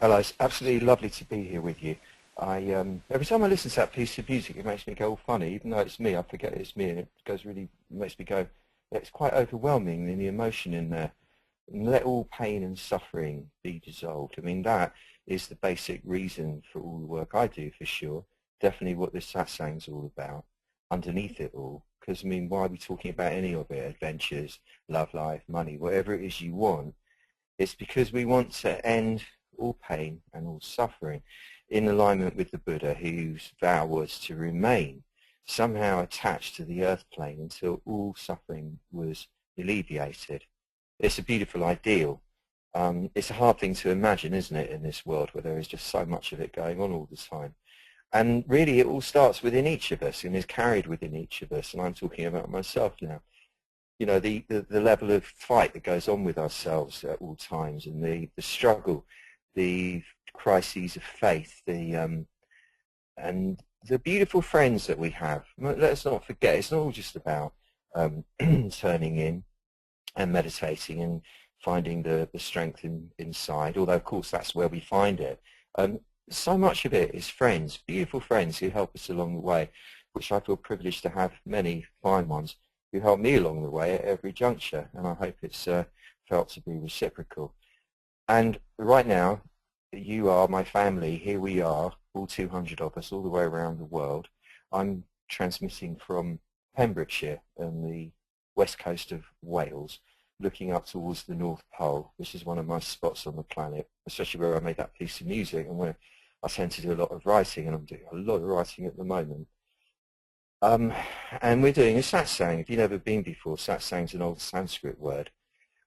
Hello, it's absolutely lovely to be here with you. Every time I listen to that piece of music, it makes me go all funny. Even though it's me, I forget it's me, and it goes really makes me go. It's quite overwhelming in the emotion in there. And let all pain and suffering be dissolved. I mean, that is the basic reason for all the work I do, for sure. Definitely what this satsang's all about. Underneath it all, because I mean, why are we talking about any of it? Adventures, love life, money, whatever it is you want. It's because we want to end all pain and all suffering in alignment with the Buddha, whose vow was to remain somehow attached to the earth plane until all suffering was alleviated. It's a beautiful ideal. It's a hard thing to imagine, isn't it, in this world where there is just so much of it going on all the time. And really it all starts within each of us and is carried within each of us, and I'm talking about myself now. You know, the level of fight that goes on with ourselves at all times, and the struggle, the crises of faith, and the beautiful friends that we have. Let's not forget, it's not all just about turning in and meditating and finding the strength inside, although of course that's where we find it. So much of it is friends, beautiful friends who help us along the way, which I feel privileged to have many fine ones who help me along the way at every juncture, and I hope it's felt to be reciprocal. And right now, you are my family. Here we are, all 200 of us, all the way around the world. I'm transmitting from Pembrokeshire on the west coast of Wales, looking up towards the North Pole, which is one of my spots on the planet, especially where I made that piece of music and where I tend to do a lot of writing, and I'm doing a lot of writing at the moment. And we're doing a satsang. If you've never been before, satsang is an old Sanskrit word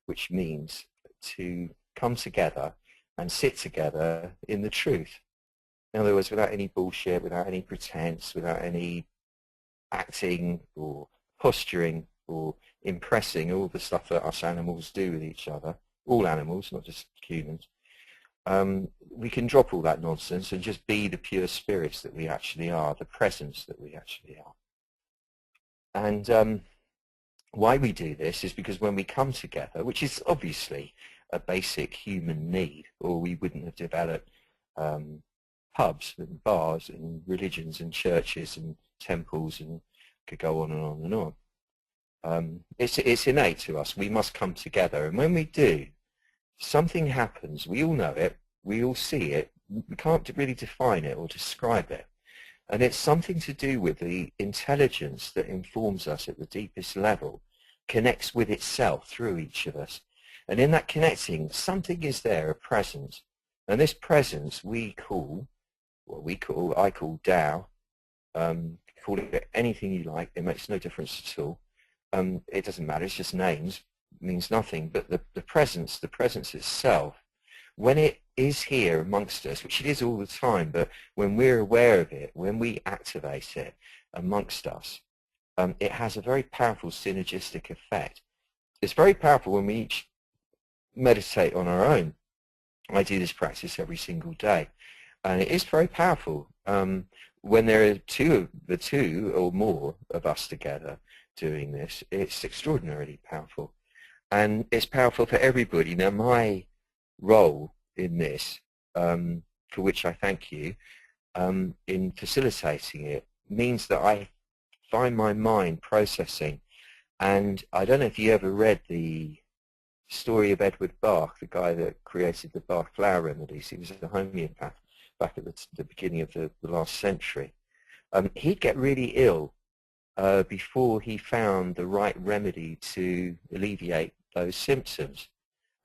which means to come together and sit together in the truth. In other words, without any bullshit, without any pretense, without any acting or posturing or impressing, all the stuff that us animals do with each other, all animals, not just humans. We can drop all that nonsense and just be the pure spirits that we actually are, the presence that we actually are. And why we do this is because when we come together, which is obviously a basic human need, or we wouldn't have developed pubs and bars and religions and churches and temples, and could go on and on and on. It's innate to us. We must come together, and when we do, something happens. We all know it. We all see it. We can't really define it or describe it. And it's something to do with the intelligence that informs us at the deepest level, connects with itself through each of us. And in that connecting, something is there, a presence. And this presence I call Tao. Call it anything you like. It makes no difference at all. It doesn't matter. It's just names. It means nothing. But the presence itself, when it is here amongst us, which it is all the time, but when we're aware of it, when we activate it amongst us, it has a very powerful synergistic effect. It's very powerful when we each meditate on our own. I do this practice every single day, and it is very powerful. When there are the two or more of us together doing this, it's extraordinarily powerful. And it's powerful for everybody. Now, my role in this, for which I thank you, in facilitating it, means that I find my mind processing. And I don't know if you ever read the story of Edward Bach, the guy that created the Bach flower remedies. He was a homeopath back at the beginning of the last century. He'd get really ill before he found the right remedy to alleviate those symptoms.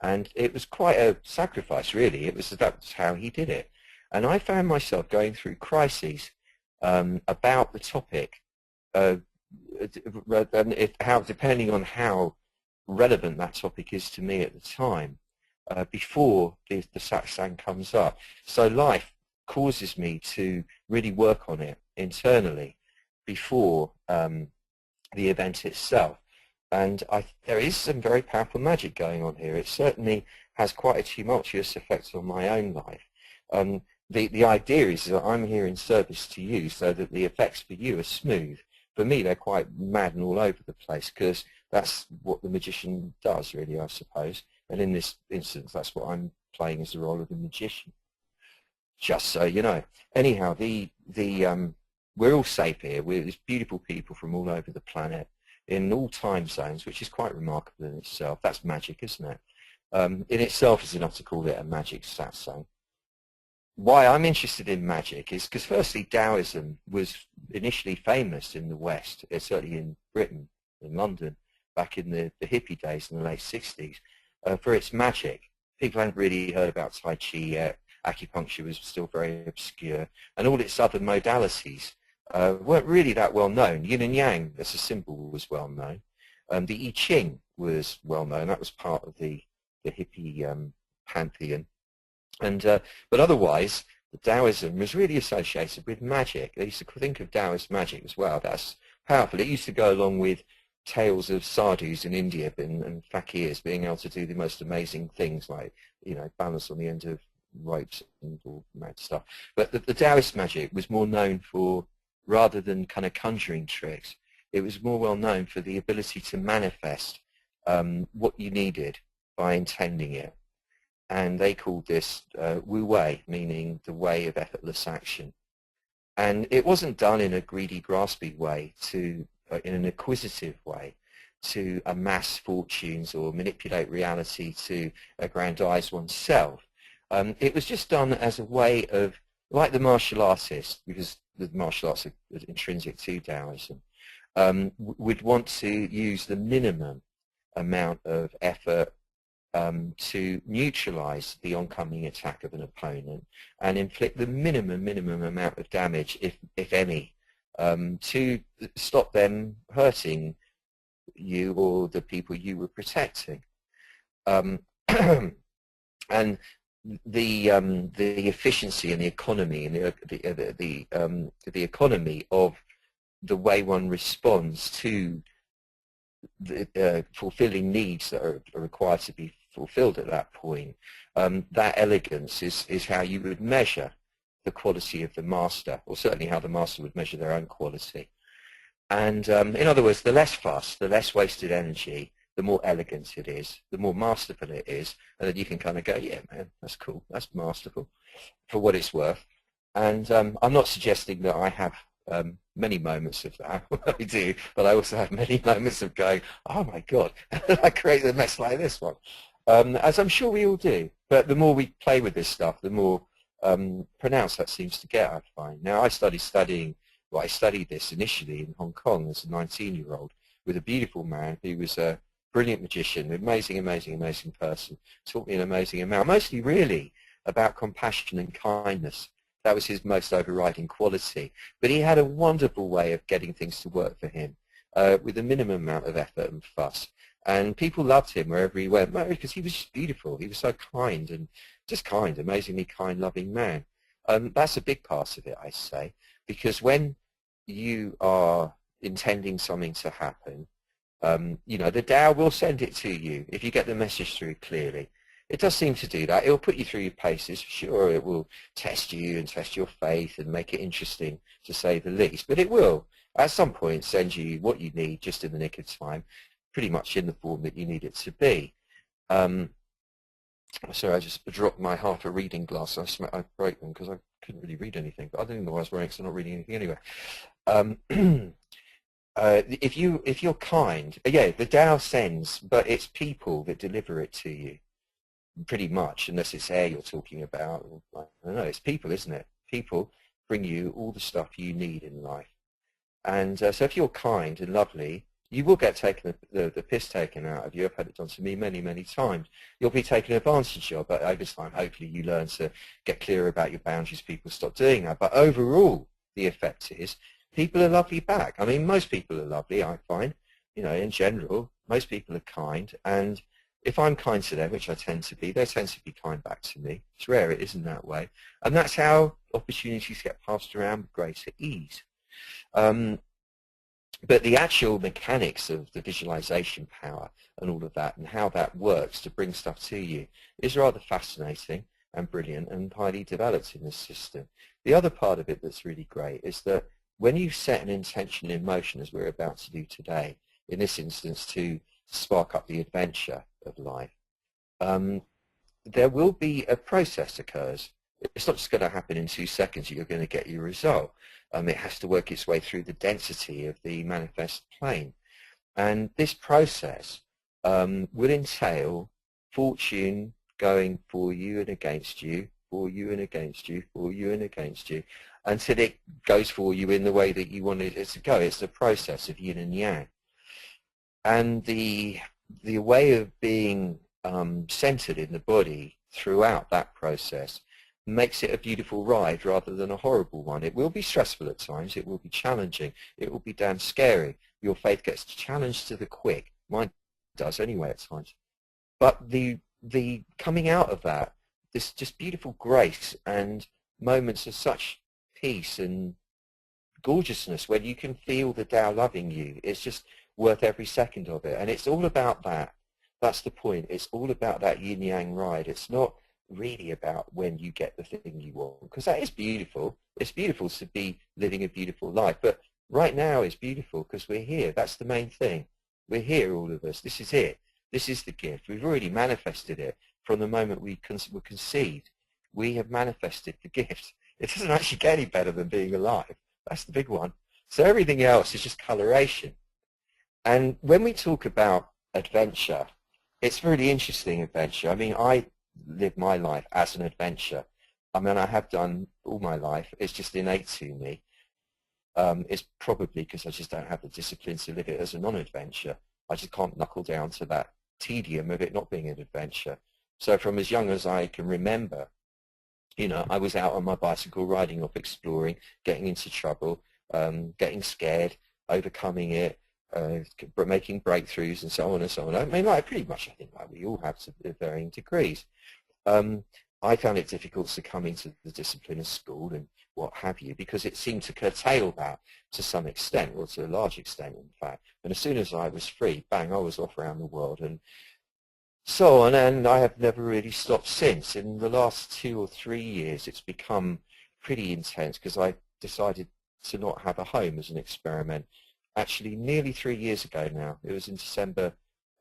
And it was quite a sacrifice, really. That's how he did it. And I found myself going through crises about the topic, depending on how relevant that topic is to me at the time, before the satsang comes up. So life causes me to really work on it internally before the event itself. And there is some very powerful magic going on here. It certainly has quite a tumultuous effect on my own life. The idea is that I'm here in service to you so that the effects for you are smooth. For me, they're quite mad and all over the place, because that's what the magician does, really, I suppose. And in this instance, that's what I'm playing, as the role of the magician. Just so you know. Anyhow, we're all safe here. There's beautiful people from all over the planet in all time zones, which is quite remarkable in itself. That's magic, isn't it? In itself is enough to call it a magic satsang. Why I'm interested in magic is because firstly Taoism was initially famous in the West, certainly in Britain, in London, back in the hippie days in the late 60s, for its magic. People hadn't really heard about Tai Chi yet. Acupuncture was still very obscure, and all its other modalities weren't really that well known. Yin and Yang as a symbol was well known. The I Ching was well known. That was part of the hippie pantheon. And but otherwise, the Taoism was really associated with magic. They used to think of Taoist magic as well. That's powerful. It used to go along with tales of sadhus in India and fakirs being able to do the most amazing things, like, you know, balance on the end of ropes and all mad stuff. But the Taoist magic was more known for, rather than kind of conjuring tricks, it was more well known for the ability to manifest what you needed by intending it. And they called this Wu Wei, meaning the way of effortless action. And it wasn't done in a greedy, graspy way, in an acquisitive way, to amass fortunes or manipulate reality to aggrandize oneself. It was just done as a way of, like the martial artist, because the martial arts are intrinsic to Taoism, would want to use the minimum amount of effort to neutralize the oncoming attack of an opponent and inflict the minimum amount of damage, if any, to stop them hurting you or the people you were protecting. And the efficiency and the economy and the economy of the way one responds to the fulfilling needs that are required to be fulfilled at that point, that elegance is how you would measure the quality of the master, or certainly how the master would measure their own quality. And in other words, the less fuss, the less wasted energy, the more elegant it is, the more masterful it is, and then you can kind of go, yeah, man, that's cool, that's masterful, for what it's worth. And I'm not suggesting that I have many moments of that. I do, but I also have many moments of going, oh my God, I created a mess like this one. As I'm sure we all do. But the more we play with this stuff, the more pronounced that seems to get, I find. Now, I studied this initially in Hong Kong as a 19-year-old with a beautiful man who was a brilliant magician, amazing person, taught me an amazing amount, mostly really about compassion and kindness. That was his most overriding quality. But he had a wonderful way of getting things to work for him with a minimum amount of effort and fuss. And people loved him wherever he went, because he was just beautiful. He was so kind, and just kind, amazingly kind, loving man. That's a big part of it, I say, because when you are intending something to happen, you know, the Tao will send it to you if you get the message through clearly. It does seem to do that. It will put you through your paces. Sure, it will test you and test your faith and make it interesting, to say the least. But it will, at some point, send you what you need just in the nick of time, pretty much in the form that you need it to be. Sorry, I just dropped my half a reading glass. I broke them because I couldn't really read anything. But I didn't know what I was wearing, because I'm not reading anything anyway. If you're kind, yeah, the Tao sends, but it's people that deliver it to you. Pretty much, unless it's air you're talking about. I don't know, it's people, isn't it? People bring you all the stuff you need in life. And so if you're kind and lovely, you will get the piss taken out of you. I've had it done to me many times. You'll be taken advantage of, but over time, hopefully you learn to get clearer about your boundaries. People stop doing that. But overall, the effect is people are lovely back. I mean, most people are lovely, I find. You know, in general, most people are kind, and if I'm kind to them, which I tend to be, they tend to be kind back to me. It's rare it isn't that way. And that's how opportunities get passed around with greater ease. But the actual mechanics of the visualization power and all of that, and how that works to bring stuff to you, is rather fascinating and brilliant and highly developed in this system. The other part of it that's really great is that when you set an intention in motion, as we're about to do today, in this instance to spark up the adventure of life, there will be a process occurs It's not just going to happen in 2 seconds. You're going to get your result. It has to work its way through the density of the manifest plane. And this process will entail fortune going for you and against you, for you and against you, for you and against you, until it goes for you in the way that you wanted it to go. It's the process of yin and yang. And the way of being centered in the body throughout that process makes it a beautiful ride rather than a horrible one. It will be stressful at times. It will be challenging. It will be damn scary. Your faith gets challenged to the quick. Mine does anyway at times. But the coming out of that, this just beautiful grace and moments of such peace and gorgeousness when you can feel the Tao loving you, it's just worth every second of it. And it's all about that. That's the point. It's all about that yin-yang ride. It's not really about when you get the thing you want, because that is beautiful. It's beautiful to be living a beautiful life. But right now is beautiful because we're here. That's the main thing. We're here, all of us. This is it. This is the gift. We've already manifested it from the moment we were conceived. We have manifested the gift. It doesn't actually get any better than being alive. That's the big one. So everything else is just coloration. And when we talk about adventure, it's really interesting adventure. I mean, I live my life as an adventure. I mean, I have done all my life. It's just innate to me. It's probably because I just don't have the discipline to live it as a non-adventure. I just can't knuckle down to that tedium of it not being an adventure. So from as young as I can remember, you know, I was out on my bicycle, riding off, exploring, getting into trouble, getting scared, overcoming it, making breakthroughs, and so on and so on. I mean, like, pretty much, I think like we all have to varying degrees. I found it difficult to come into the discipline of school and what have you, because it seemed to curtail that to some extent, or to a large extent, in fact. And as soon as I was free, bang, I was off around the world and so on, and I have never really stopped since. In the last 2 or 3 years, it's become pretty intense because I decided to not have a home as an experiment. Actually, nearly 3 years ago now. It was in December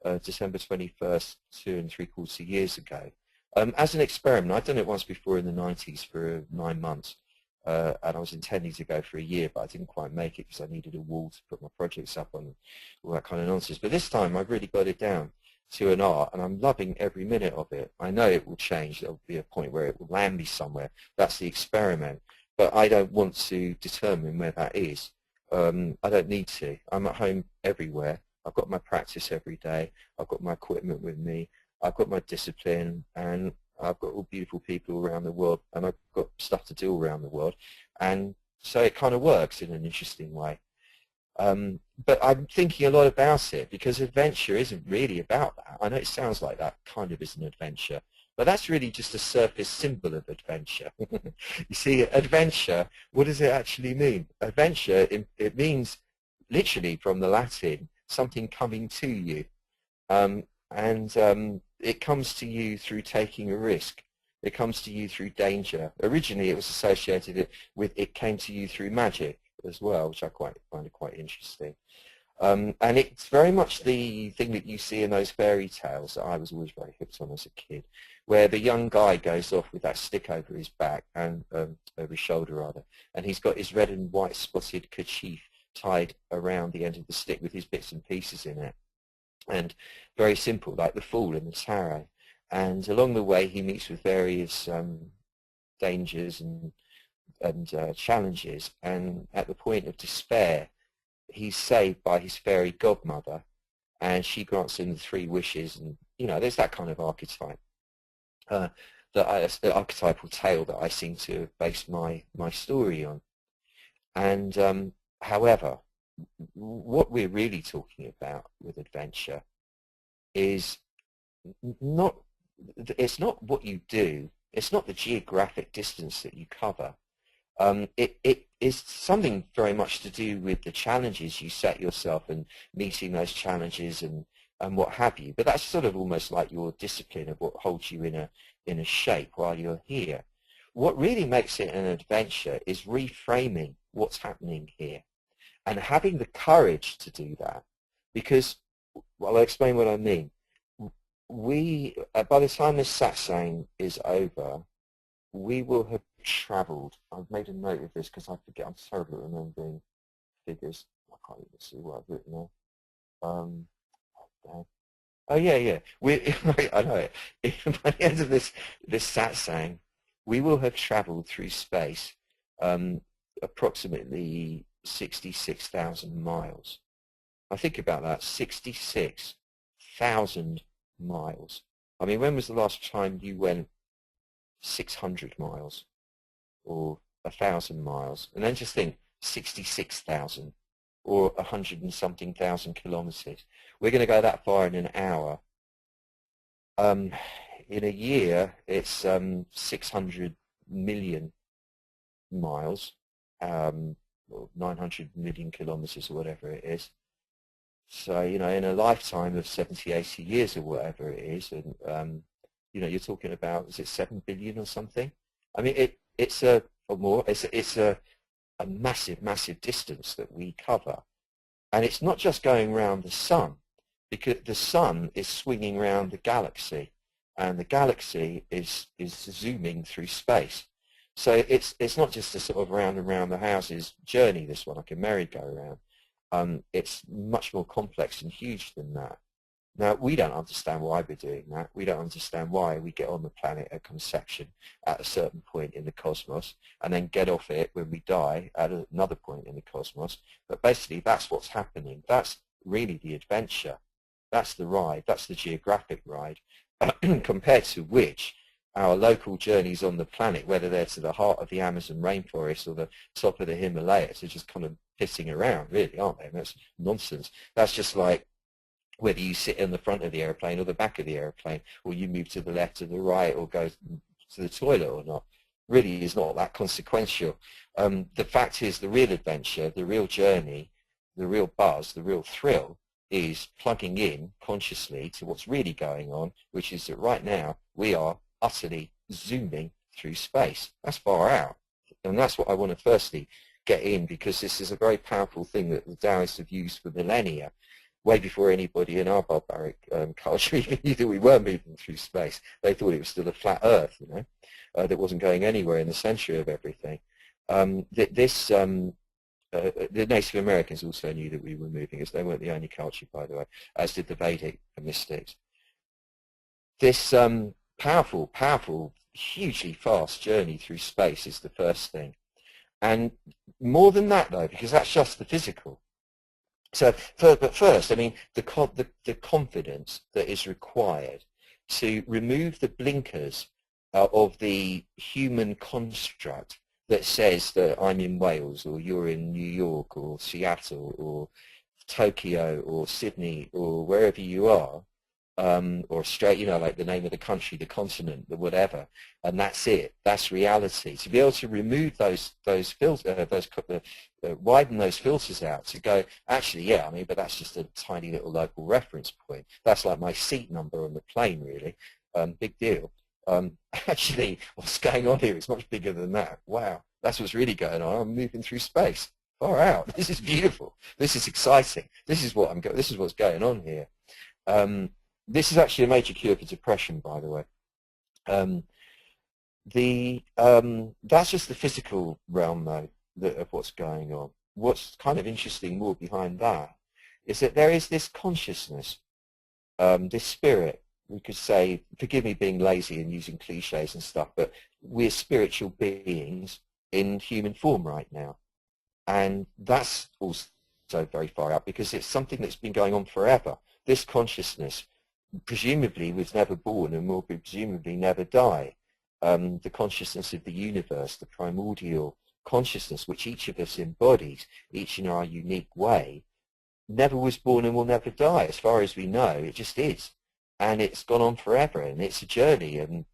21st, 2¾ years ago. As an experiment, I'd done it once before in the 90s for 9 months, and I was intending to go for a year, but I didn't quite make it because I needed a wall to put my projects up on, all that kind of nonsense. But this time, I've really got it down to an art, and I'm loving every minute of it. I know it will change. There will be a point where it will land me somewhere. That's the experiment. But I don't want to determine where that is. I don't need to. I'm at home everywhere. I've got my practice every day. I've got my equipment with me. I've got my discipline, and I've got all beautiful people around the world, and I've got stuff to do around the world. And so it kind of works in an interesting way. But I'm thinking a lot about it because adventure isn't really about that. I know it sounds like that kind of is an adventure, but that's really just a surface symbol of adventure. You see, adventure, what does it actually mean? Adventure, it means literally from the Latin, something coming to you. It comes to you through taking a risk. It comes to you through danger. Originally, it was associated with, it came to you through magic as well, which I find it quite interesting. And it's very much the thing that you see in those fairy tales that I was always very hooked on as a kid, where the young guy goes off with that stick over his back, and over his shoulder rather, and he's got his red and white spotted kerchief tied around the end of the stick with his bits and pieces in it. And very simple, like the Fool in the tarot. And along the way he meets with various dangers and challenges, and at the point of despair he's saved by his fairy godmother, and she grants him the 3 wishes. And you know, there's that kind of archetype, the archetypal tale that I seem to have based my story on. And however, what we're really talking about with adventure is it's not what you do, it's not the geographic distance that you cover. It is something very much to do with the challenges you set yourself and meeting those challenges and what have you. But that's sort of almost like your discipline of what holds you in a shape while you're here. What really makes it an adventure is reframing what's happening here and having the courage to do that. Because, well, I'll explain what I mean. By the time this satsang is over, we will have travelled. I've made a note of this because I forget. I'm terrible at remembering figures. I can't even see what I've written there. Oh yeah, yeah. We, I know it. By the end of this satsang, we will have travelled through space approximately 66,000 miles. I think about that, 66,000 miles. I mean, when was the last time you went 600 miles or 1,000 miles? And then just think 66,000 or 100 and something thousand kilometers. We're going to go that far in an hour. In a year, it's 600 million miles, or 900 million kilometers or whatever it is. So, you know, in a lifetime of 70, 80 years or whatever it is, and, you know, you're talking about, is it 7 billion or something? I mean, it's a, or more, it's a massive, massive distance that we cover. And it's not just going around the sun, because the sun is swinging around the galaxy, and the galaxy is zooming through space. So it's not just a sort of round and round the houses journey, this one, like a merry-go-round. It's much more complex and huge than that. Now, we don't understand why we're doing that. We don't understand why we get on the planet at conception at a certain point in the cosmos and then get off it when we die at another point in the cosmos. But basically, that's what's happening. That's really the adventure. That's the ride. That's the geographic ride, compared to which our local journeys on the planet, whether they're to the heart of the Amazon rainforest or the top of the Himalayas, are just kind of pissing around, really, aren't they? And that's nonsense. That's just like whether you sit in the front of the airplane or the back of the airplane, or you move to the left or the right or go to the toilet or not, really is not that consequential. The fact is, the real adventure, the real journey, the real buzz, the real thrill is plugging in consciously to what's really going on, which is that right now we are utterly zooming through space. That's far out. And that's what I want to firstly get in, because this is a very powerful thing that the Taoists have used for millennia, way before anybody in our barbaric culture even knew that we were moving through space. They thought it was still a flat Earth, you know, that wasn't going anywhere in the center of everything. The Native Americans also knew that we were moving, as they weren't the only culture, by the way, as did the Vedic mystics. This powerful, powerful, hugely fast journey through space is the first thing. And more than that, though, because that's just the physical. So, but first, I mean, the confidence that is required to remove the blinkers of the human construct that says that I'm in Wales, or you're in New York, or Seattle, or Tokyo, or Sydney, or wherever you are, or Australia, you know, like the name of the country, the continent, the whatever, and that's it. That's reality. To be able to remove those filters, widen those filters out, to go, actually, yeah, I mean, but that's just a tiny little local reference point. That's like my seat number on the plane, really. Big deal. Actually, what's going on here is much bigger than that. Wow, that's what's really going on. I'm moving through space. Far out. This is beautiful. This is exciting. This is what this is what's going on here. This is actually a major cure for depression, by the way. That's just the physical realm, though, of what's going on. What's kind of interesting more behind that is that there is this consciousness, this spirit. We could say, forgive me being lazy and using cliches and stuff, but we're spiritual beings in human form right now. And that's also very far out, because it's something that's been going on forever. This consciousness presumably was never born and will presumably never die. The consciousness of the universe, the primordial consciousness which each of us embodies, each in our unique way, never was born and will never die. As far as we know, it just is. And it's gone on forever, and it's a journey, and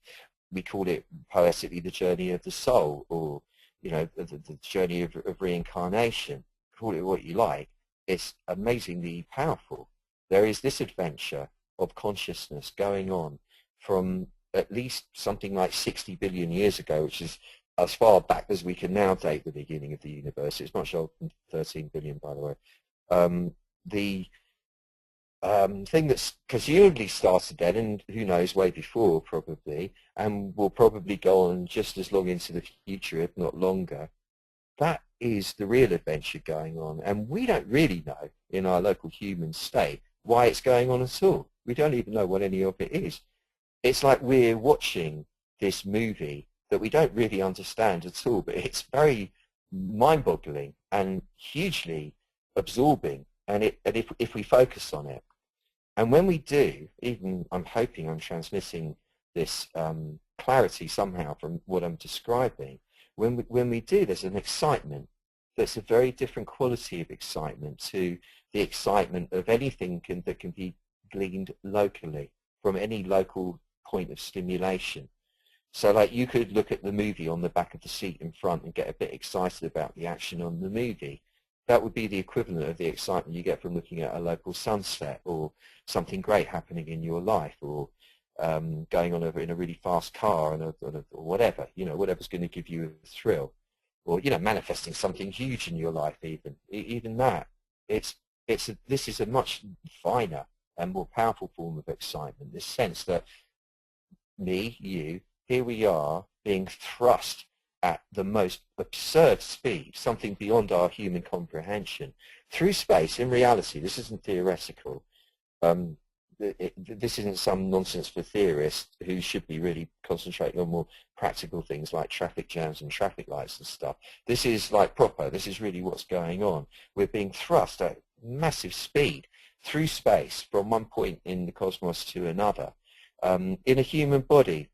we call it poetically the journey of the soul, or, you know, the journey of reincarnation. Call it what you like. It's amazingly powerful. There is this adventure of consciousness going on from at least something like 60 billion years ago, which is as far back as we can now date the beginning of the universe. It's much older than 13 billion, by the way. thing that's presumably started then, and who knows, way before probably, and will probably go on just as long into the future, if not longer. That is the real adventure going on, and we don't really know in our local human state why it's going on at all. We don't even know what any of it is. It's like we're watching this movie that we don't really understand at all, but it's very mind-boggling and hugely absorbing, and if we focus on it. And when we do, even I'm hoping I'm transmitting this clarity somehow from what I'm describing. When we do, there's an excitement that's a very different quality of excitement to the excitement of anything that can be gleaned locally from any local point of stimulation. So like you could look at the movie on the back of the seat in front and get a bit excited about the action on the movie. That would be the equivalent of the excitement you get from looking at a local sunset or something great happening in your life, or going on in a really fast car or whatever, whatever's going to give you a thrill, or manifesting something huge in your life. Even that, this is a much finer and more powerful form of excitement. This sense that you, here we are being thrust at the most absurd speed, something beyond our human comprehension, through space. In reality, this isn't theoretical. This isn't some nonsense for theorists who should be really concentrating on more practical things like traffic jams and traffic lights and stuff. This is like proper. This is really what's going on. We're being thrust at massive speed through space from one point in the cosmos to another, in a human body,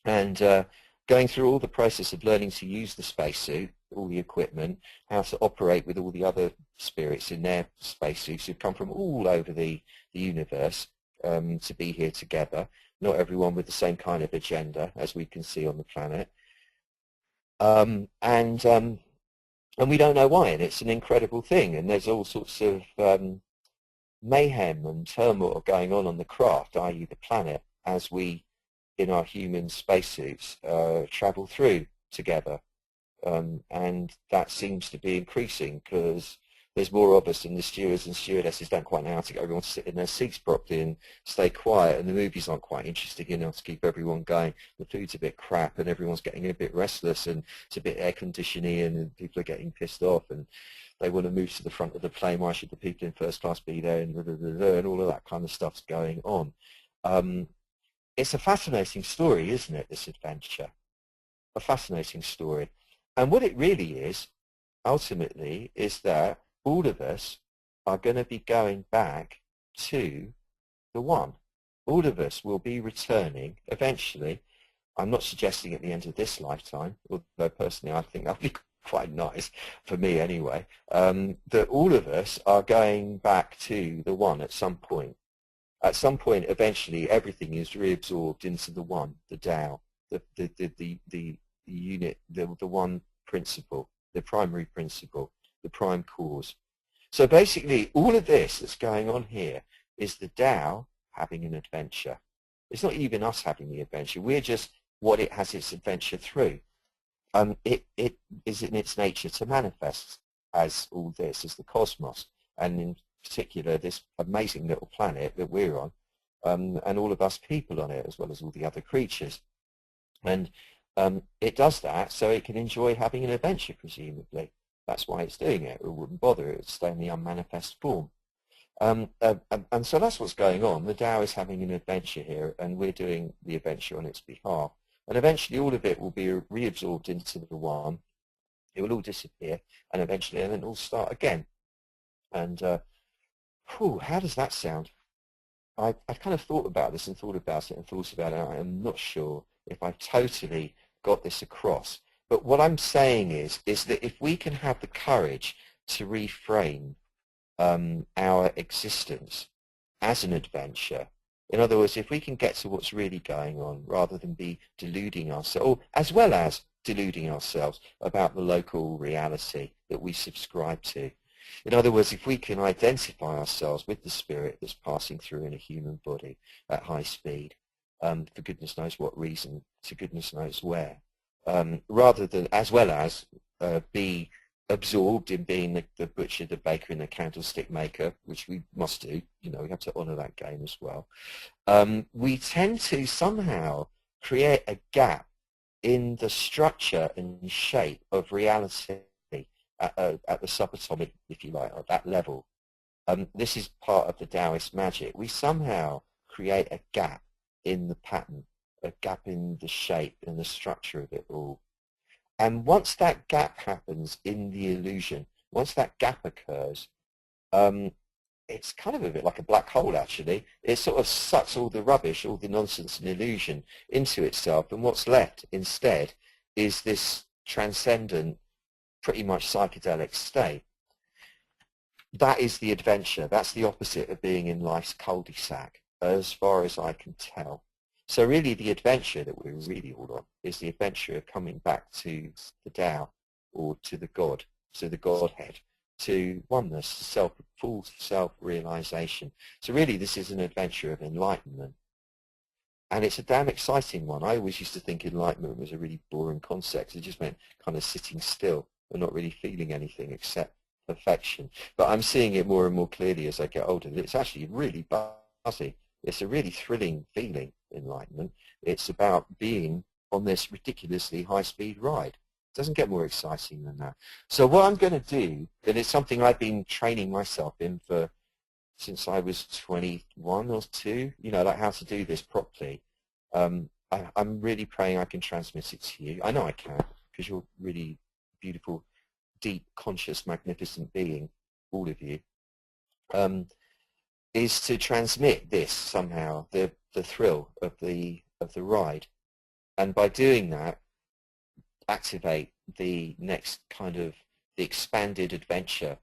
and going through all the process of learning to use the spacesuit, all the equipment, how to operate with all the other spirits in their spacesuits who've come from all over the universe to be here together, not everyone with the same kind of agenda as we can see on the planet. And we don't know why, and it's an incredible thing, and there's all sorts of mayhem and turmoil going on the craft, i.e. the planet, as we in our human spacesuits travel through together, and that seems to be increasing because there's more of us, and the stewards and stewardesses don't quite know how to get everyone to sit in their seats properly and stay quiet, and the movies aren't quite interesting enough to keep everyone going. The food's a bit crap, and everyone's getting a bit restless, and it's a bit air conditioning, and people are getting pissed off, and they want to move to the front of the plane. Why should the people in first class be there? And all of that kind of stuff's going on. It's a fascinating story, isn't it, this adventure? A fascinating story. And what it really is, ultimately, is that all of us are going to be going back to the one. All of us will be returning eventually. I'm not suggesting at the end of this lifetime, although personally I think that would be quite nice, for me anyway, that all of us are going back to the one at some point. At some point, eventually, everything is reabsorbed into the one, the Tao, the unit, the one principle, the primary principle, the prime cause. So basically, all of this that's going on here is the Tao having an adventure. It's not even us having the adventure. We're just what it has its adventure through. It is in its nature to manifest as all this, as the cosmos, and in particular this amazing little planet that we're on, and all of us people on it, as well as all the other creatures. And it does that so it can enjoy having an adventure, presumably. That's why it's doing it. It wouldn't bother. It would stay in the unmanifest form. And so that's what's going on. The Tao is having an adventure here, and we're doing the adventure on its behalf. And eventually all of it will be reabsorbed into the one. It will all disappear, and eventually, and then it'll start again. And how does that sound? I've kind of thought about this and thought about it and thought about it. I am not sure if I've totally got this across. But what I'm saying is that if we can have the courage to reframe our existence as an adventure, in other words, if we can get to what's really going on rather than be deluding ourselves, as well as deluding ourselves about the local reality that we subscribe to. In other words, if we can identify ourselves with the spirit that's passing through in a human body at high speed, for goodness knows what reason, to goodness knows where, rather than, as well as be absorbed in being the butcher, the baker, and the candlestick maker, which we must do. You know, we have to honour that game as well. We tend to somehow create a gap in the structure and shape of reality at the subatomic, if you like, at that level. This is part of the Taoist magic. We somehow create a gap in the pattern, a gap in the shape and the structure of it all. And once that gap happens in the illusion, once that gap occurs, it's kind of a bit like a black hole, actually. It sort of sucks all the rubbish, all the nonsense and illusion into itself, and what's left instead is this transcendent, pretty much psychedelic state. That is the adventure. That's the opposite of being in life's cul-de-sac, as far as I can tell. So really the adventure that we're really all on is the adventure of coming back to the Tao, or to the God, to the Godhead, to oneness, to full self-realization. So really this is an adventure of enlightenment. And it's a damn exciting one. I always used to think enlightenment was a really boring concept. It just meant kind of sitting still and not really feeling anything except perfection. But I'm seeing it more and more clearly as I get older. It's actually really buzzy. It's a really thrilling feeling, enlightenment. It's about being on this ridiculously high-speed ride. It doesn't get more exciting than that. So what I'm going to do, and it's something I've been training myself in for since I was 21 or 2, you know, like how to do this properly. I'm really praying I can transmit it to you. I know I can, because you're really beautiful, deep, conscious, magnificent being, all of you. Is to transmit this somehow, the thrill of the ride, and by doing that, activate the next kind of the expanded adventure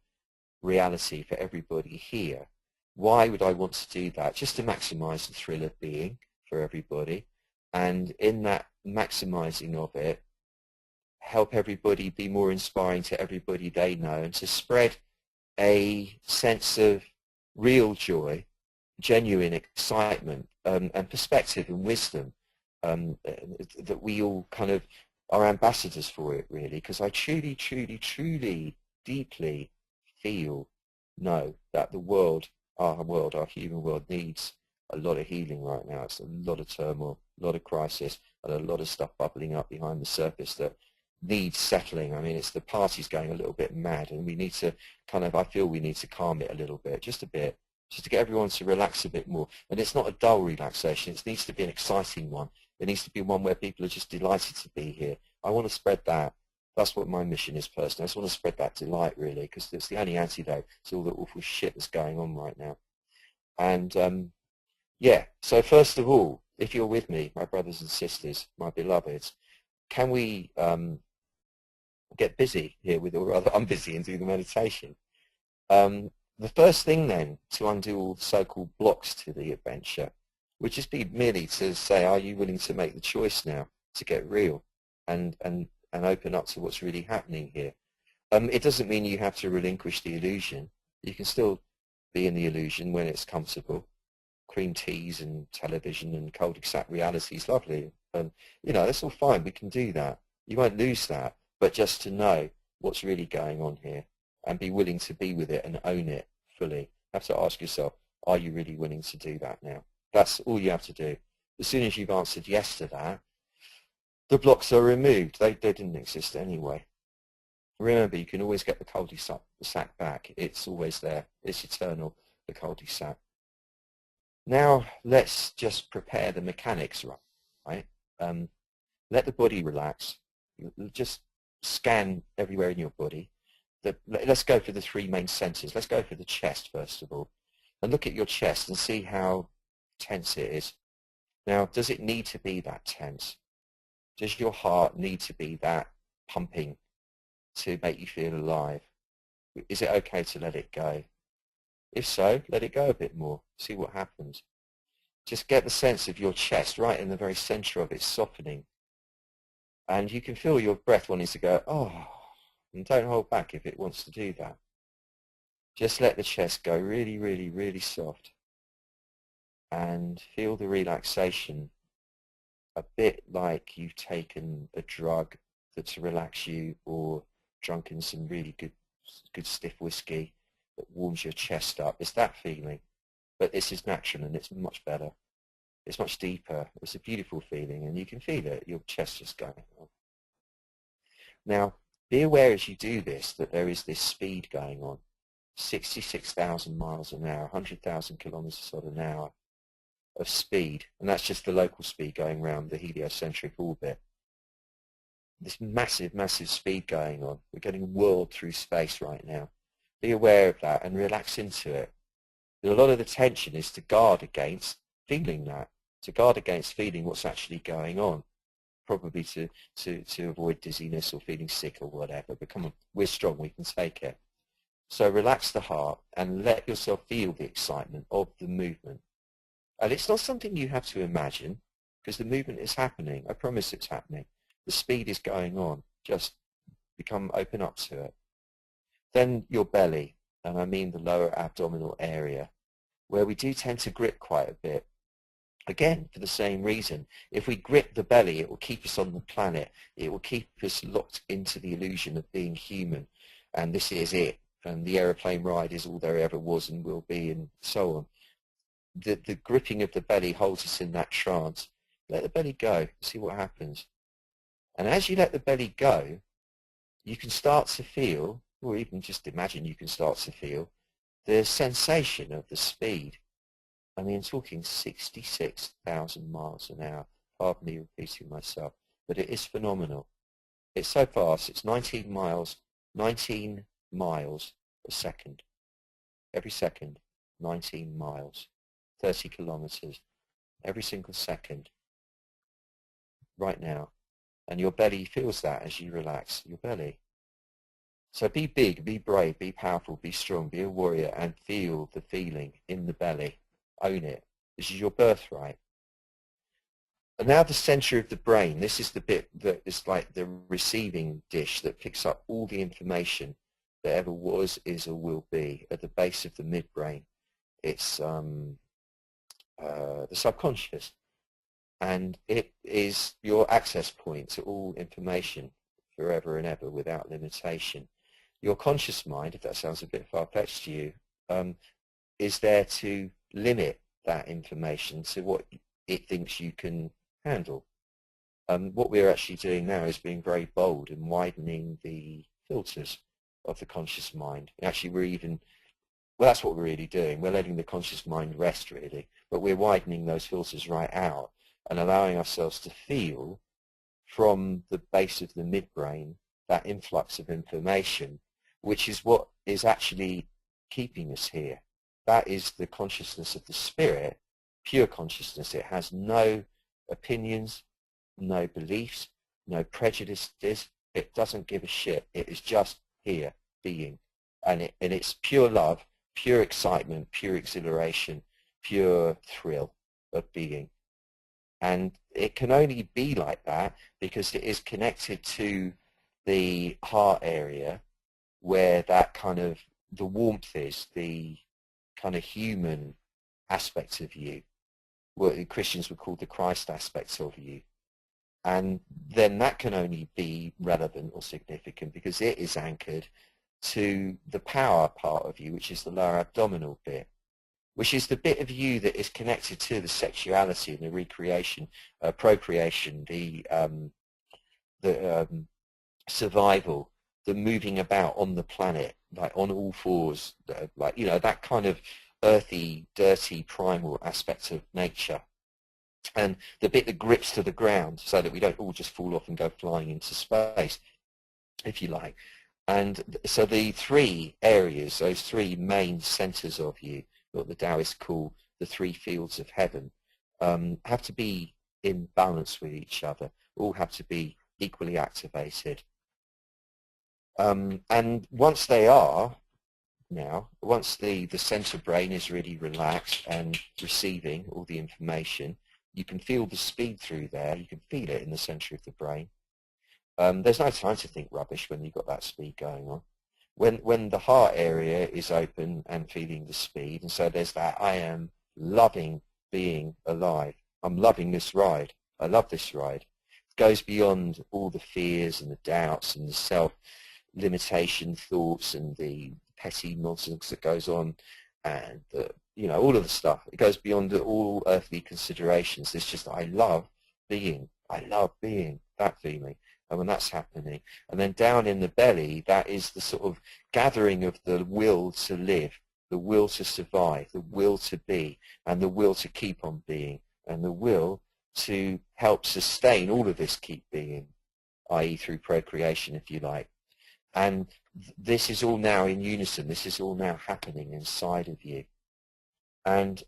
reality for everybody here. Why would I want to do that? Just to maximize the thrill of being for everybody, and in that maximizing of it, help everybody be more inspiring to everybody they know, and to spread a sense of real joy, genuine excitement, and perspective and wisdom, that we all kind of are ambassadors for it, really, because I truly, truly, truly, deeply know that the world, our human world, needs a lot of healing right now. It's a lot of turmoil, a lot of crisis, and a lot of stuff bubbling up behind the surface that needs settling. I mean, it's the party's going a little bit mad, and we need to kind of, I feel we need to calm it a little bit, just a bit, just to get everyone to relax a bit more. And it's not a dull relaxation. It needs to be an exciting one. It needs to be one where people are just delighted to be here. I want to spread that. That's what my mission is personally. I just want to spread that delight, really, because it's the only antidote to all the awful shit that's going on right now. And yeah, so first of all, if you're with me, my brothers and sisters, my beloveds, can we get busy here with, or rather I'm busy, and do the meditation. The first thing then to undo all the so-called blocks to the adventure would just be merely to say, are you willing to make the choice now to get real and open up to what's really happening here? It doesn't mean you have to relinquish the illusion. You can still be in the illusion when it's comfortable. Cream teas and television and cul-de-sac reality is lovely. You know, that's all fine. We can do that. You won't lose that. But just to know what's really going on here and be willing to be with it and own it fully. You have to ask yourself, are you really willing to do that now? That's all you have to do. As soon as you've answered yes to that, the blocks are removed. They didn't exist anyway. Remember, you can always get the cul-de-sac back. It's always there. It's eternal, the cul-de-sac. Now, let's just prepare the mechanics, right? Let the body relax. Just scan everywhere in your body. Let's go for the 3 main senses. Let's go for the chest, first of all. And look at your chest and see how tense it is. Now, does it need to be that tense? Does your heart need to be that pumping to make you feel alive? Is it okay to let it go? If so, let it go a bit more. See what happens. Just get the sense of your chest right in the very center of it softening. And you can feel your breath wanting to go, oh, and don't hold back if it wants to do that. Just let the chest go really, really, really soft. And feel the relaxation, a bit like you've taken a drug to relax you, or drunk in some really good stiff whiskey that warms your chest up. It's that feeling. But this is natural and it's much better. It's much deeper. It's a beautiful feeling and you can feel it. Your chest just going on. Now, be aware as you do this that there is this speed going on. 66,000 miles an hour, 100,000 kilometers an hour of speed. And that's just the local speed going around the heliocentric orbit. This massive, massive speed going on. We're getting whirled through space right now. Be aware of that and relax into it. A lot of the tension is to guard against feeling that, to guard against feeling what's actually going on, probably to avoid dizziness or feeling sick or whatever. But come on, we're strong, we can take it. So relax the heart and let yourself feel the excitement of the movement. And it's not something you have to imagine because the movement is happening. I promise it's happening. The speed is going on. Just open up to it. Then your belly, and I mean the lower abdominal area, where we do tend to grip quite a bit. Again, for the same reason. If we grip the belly, it will keep us on the planet. It will keep us locked into the illusion of being human. And this is it. And the aeroplane ride is all there ever was and will be, and so on. The gripping of the belly holds us in that trance. Let the belly go. See what happens. And as you let the belly go, you can start to feel, or even just imagine you can start to feel, the sensation of the speed. I mean, talking 66,000 miles an hour. Pardon me repeating myself, but it is phenomenal. It's so fast. It's 19 miles a second. Every second, 19 miles, 30 kilometers, every single second, right now. And your belly feels that as you relax your belly. So be big, be brave, be powerful, be strong, be a warrior, and feel the feeling in the belly. Own it. This is your birthright. And now the center of the brain. This is the bit that is like the receiving dish that picks up all the information that ever was, is, or will be at the base of the midbrain. It's the subconscious. And it is your access point to all information forever and ever without limitation. Your conscious mind, if that sounds a bit far-fetched to you, is there to limit that information to what it thinks you can handle. What we're actually doing now is being very bold and widening the filters of the conscious mind. Actually, well, that's what we're really doing. We're letting the conscious mind rest, really, but we're widening those filters right out and allowing ourselves to feel from the base of the midbrain that influx of information, which is what is actually keeping us here. That is the consciousness of the spirit, pure consciousness. It has no opinions, no beliefs, no prejudices. It doesn't give a shit. It is just here, being. And it's pure love, pure excitement, pure exhilaration, pure thrill of being. And it can only be like that because it is connected to the heart area where that kind of, the warmth is, the kind of human aspect of you, what Christians would call the Christ aspects of you. And then that can only be relevant or significant because it is anchored to the power part of you, which is the lower abdominal bit, which is the bit of you that is connected to the sexuality and the recreation, procreation, the survival, the moving about on the planet, like on all fours, like, you know, that kind of earthy, dirty, primal aspect of nature. And the bit that grips to the ground so that we don't all just fall off and go flying into space, if you like. And so the three areas, those three main centers of you, what the Taoists call the three fields of heaven, have to be in balance with each other, all have to be equally activated. And once they are, now, once the center brain is really relaxed and receiving all the information, you can feel the speed through there. You can feel it in the center of the brain. There's no time to think rubbish when you've got that speed going on. When the heart area is open and feeling the speed, and so there's that, I am loving being alive. I'm loving this ride. I love this ride. It goes beyond all the fears and the doubts and the self, limitation thoughts and the petty nonsense that goes on, and you know, all of the stuff. It goes beyond all earthly considerations. It's just, I love being. I love being, that feeling. And when that's happening, and then down in the belly, that is the sort of gathering of the will to live, the will to survive, the will to be, and the will to keep on being, and the will to help sustain all of this keep being, i.e. through procreation, if you like. And this is all now in unison. This is all now happening inside of you. And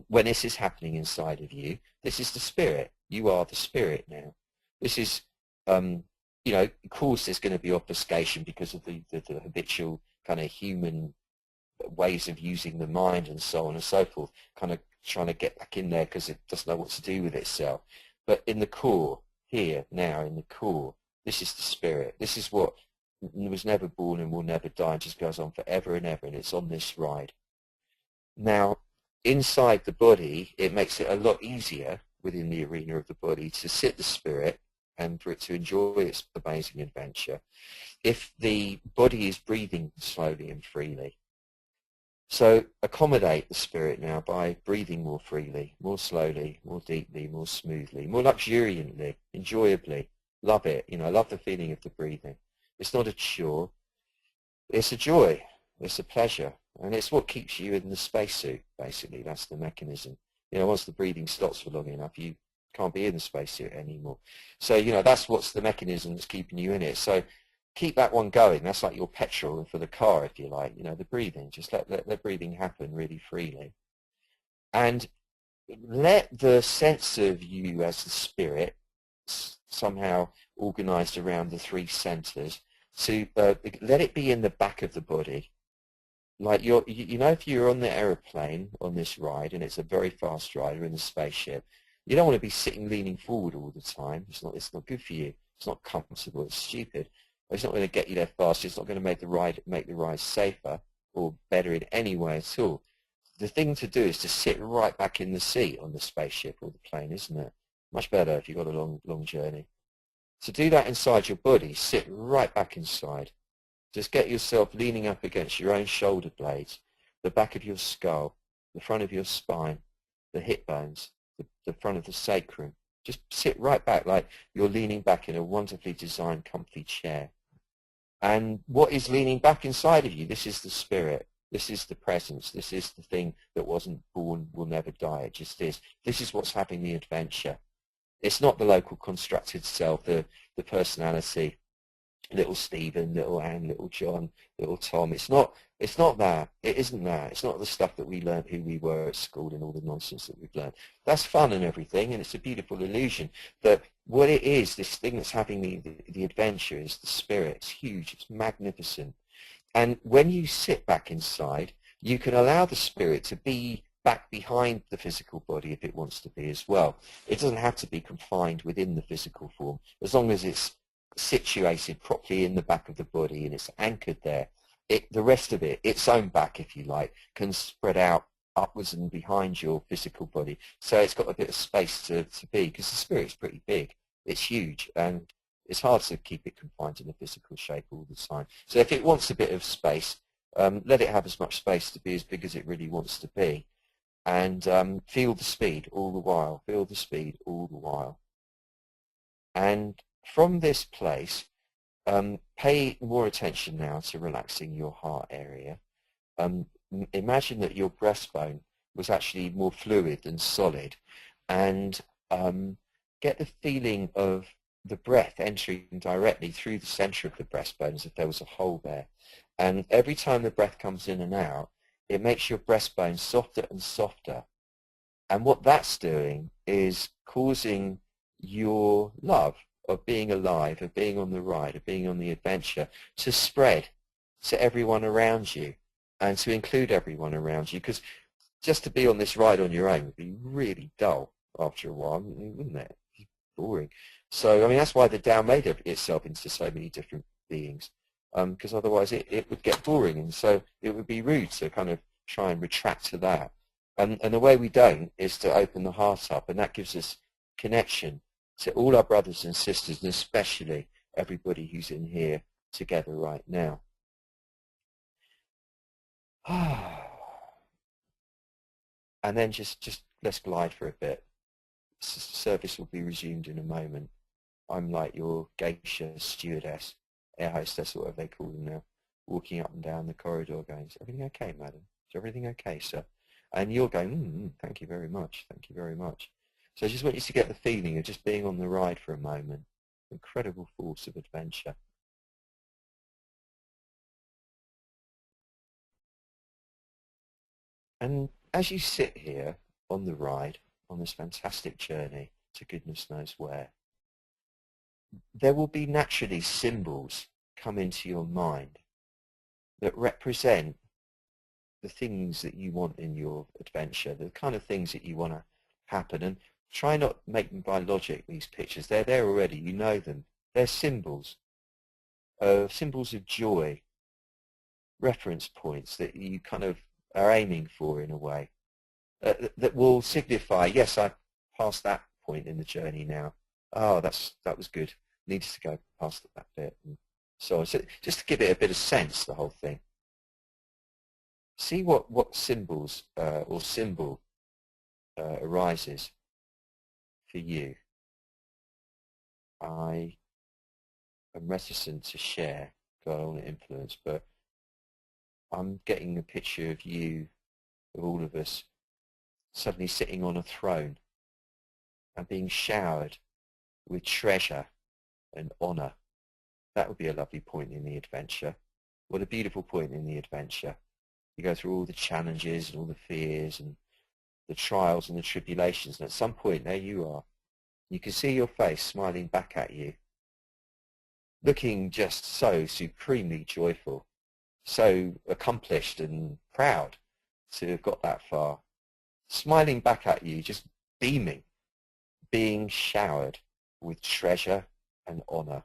when this is happening inside of you, this is the spirit. You are the spirit now. This is, you know, of course there's going to be obfuscation because of the habitual kind of human ways of using the mind and so on and so forth, kind of trying to get back in there because it doesn't know what to do with itself. But in the core, here, now, in the core, this is the spirit. This is what was never born and will never die and just goes on forever and ever, and it's on this ride. Now, inside the body, it makes it a lot easier within the arena of the body to sit the spirit and for it to enjoy its amazing adventure if the body is breathing slowly and freely. So accommodate the spirit now by breathing more freely, more slowly, more deeply, more smoothly, more luxuriantly, enjoyably. Love it, you know, love the feeling of the breathing. It's not a chore, it's a joy, it's a pleasure, and it's what keeps you in the spacesuit, basically. That's the mechanism. You know, once the breathing stops for long enough, you can't be in the spacesuit anymore. So, you know, that's what's the mechanism that's keeping you in it. So keep that one going. That's like your petrol for the car, if you like, you know, the breathing. Just let breathing happen really freely. And let the sense of you as the spirit, somehow organized around the three centers, to let it be in the back of the body. Like you know, if you're on the aeroplane on this ride, and it's a very fast ride, or in the spaceship, you don't want to be sitting leaning forward all the time. It's not good for you. It's not comfortable. It's stupid. It's not going to get you there fast. It's not going to make the ride safer or better in any way at all. The thing to do is to sit right back in the seat on the spaceship or the plane, isn't it? Much better if you've got a long journey. To do that inside your body, sit right back inside. Just get yourself leaning up against your own shoulder blades, the back of your skull, the front of your spine, the hip bones, the front of the sacrum. Just sit right back like you're leaning back in a wonderfully designed, comfy chair. And what is leaning back inside of you? This is the spirit. This is the presence. This is the thing that wasn't born, will never die. It just is. This is what's having the adventure. It's not the local constructed self, the personality, little Stephen, little Anne, little John, little Tom. It's not that. It isn't that. It's not the stuff that we learned who we were at school and all the nonsense that we've learned. That's fun and everything, and it's a beautiful illusion. But what it is, this thing that's having the adventure, is the spirit. It's huge. It's magnificent. And when you sit back inside, you can allow the spirit to be back behind the physical body if it wants to be as well. It doesn't have to be confined within the physical form, as long as it's situated properly in the back of the body and it's anchored there. The rest of it, its own back, if you like, can spread out upwards and behind your physical body. So it's got a bit of space to be, because the spirit's pretty big. It's huge, and it's hard to keep it confined in a physical shape all the time. So if it wants a bit of space, let it have as much space to be as big as it really wants to be. And feel the speed all the while. Feel the speed all the while. And from this place, pay more attention now to relaxing your heart area. Imagine that your breastbone was actually more fluid and solid, and get the feeling of the breath entering directly through the center of the breastbone as if there was a hole there. And every time the breath comes in and out, it makes your breastbone softer and softer. And what that's doing is causing your love of being alive, of being on the ride, of being on the adventure, to spread to everyone around you and to include everyone around you. Because just to be on this ride on your own would be really dull after a while, wouldn't it? Boring. So, I mean, that's why the Tao made itself into so many different beings, because otherwise it would get boring, and so it would be rude to kind of try and retract to that. And the way we don't is to open the heart up, and that gives us connection to all our brothers and sisters, and especially everybody who's in here together right now. And then just let's glide for a bit. Service will be resumed in a moment. I'm like your geisha, stewardess, air hostess, or whatever they call them now, walking up and down the corridor going, is everything okay, madam? Is everything okay, sir? And you're going, thank you very much, thank you very much. So I just want you to get the feeling of just being on the ride for a moment. Incredible force of adventure. And as you sit here on the ride, on this fantastic journey to goodness knows where, there will be naturally symbols come into your mind that represent the things that you want in your adventure, the kind of things that you want to happen. And try not to make them by logic, these pictures. They're there already. You know them. They're symbols of joy, reference points that you kind of are aiming for in a way, that will signify, yes, I passed that point in the journey now. Oh, that was good. Needed to go past that bit. And so just to give it a bit of sense, the whole thing. See what symbols or symbol arises for you. I am reticent to share, because I don't want to influence, but I'm getting a picture of you, of all of us, suddenly sitting on a throne and being showered with treasure and honour. That would be a lovely point in the adventure. What a beautiful point in the adventure. You go through all the challenges and all the fears and the trials and the tribulations, and at some point there you are. You can see your face smiling back at you, looking just so supremely joyful, so accomplished and proud to have got that far. Smiling back at you, just beaming, being showered with treasure and honour.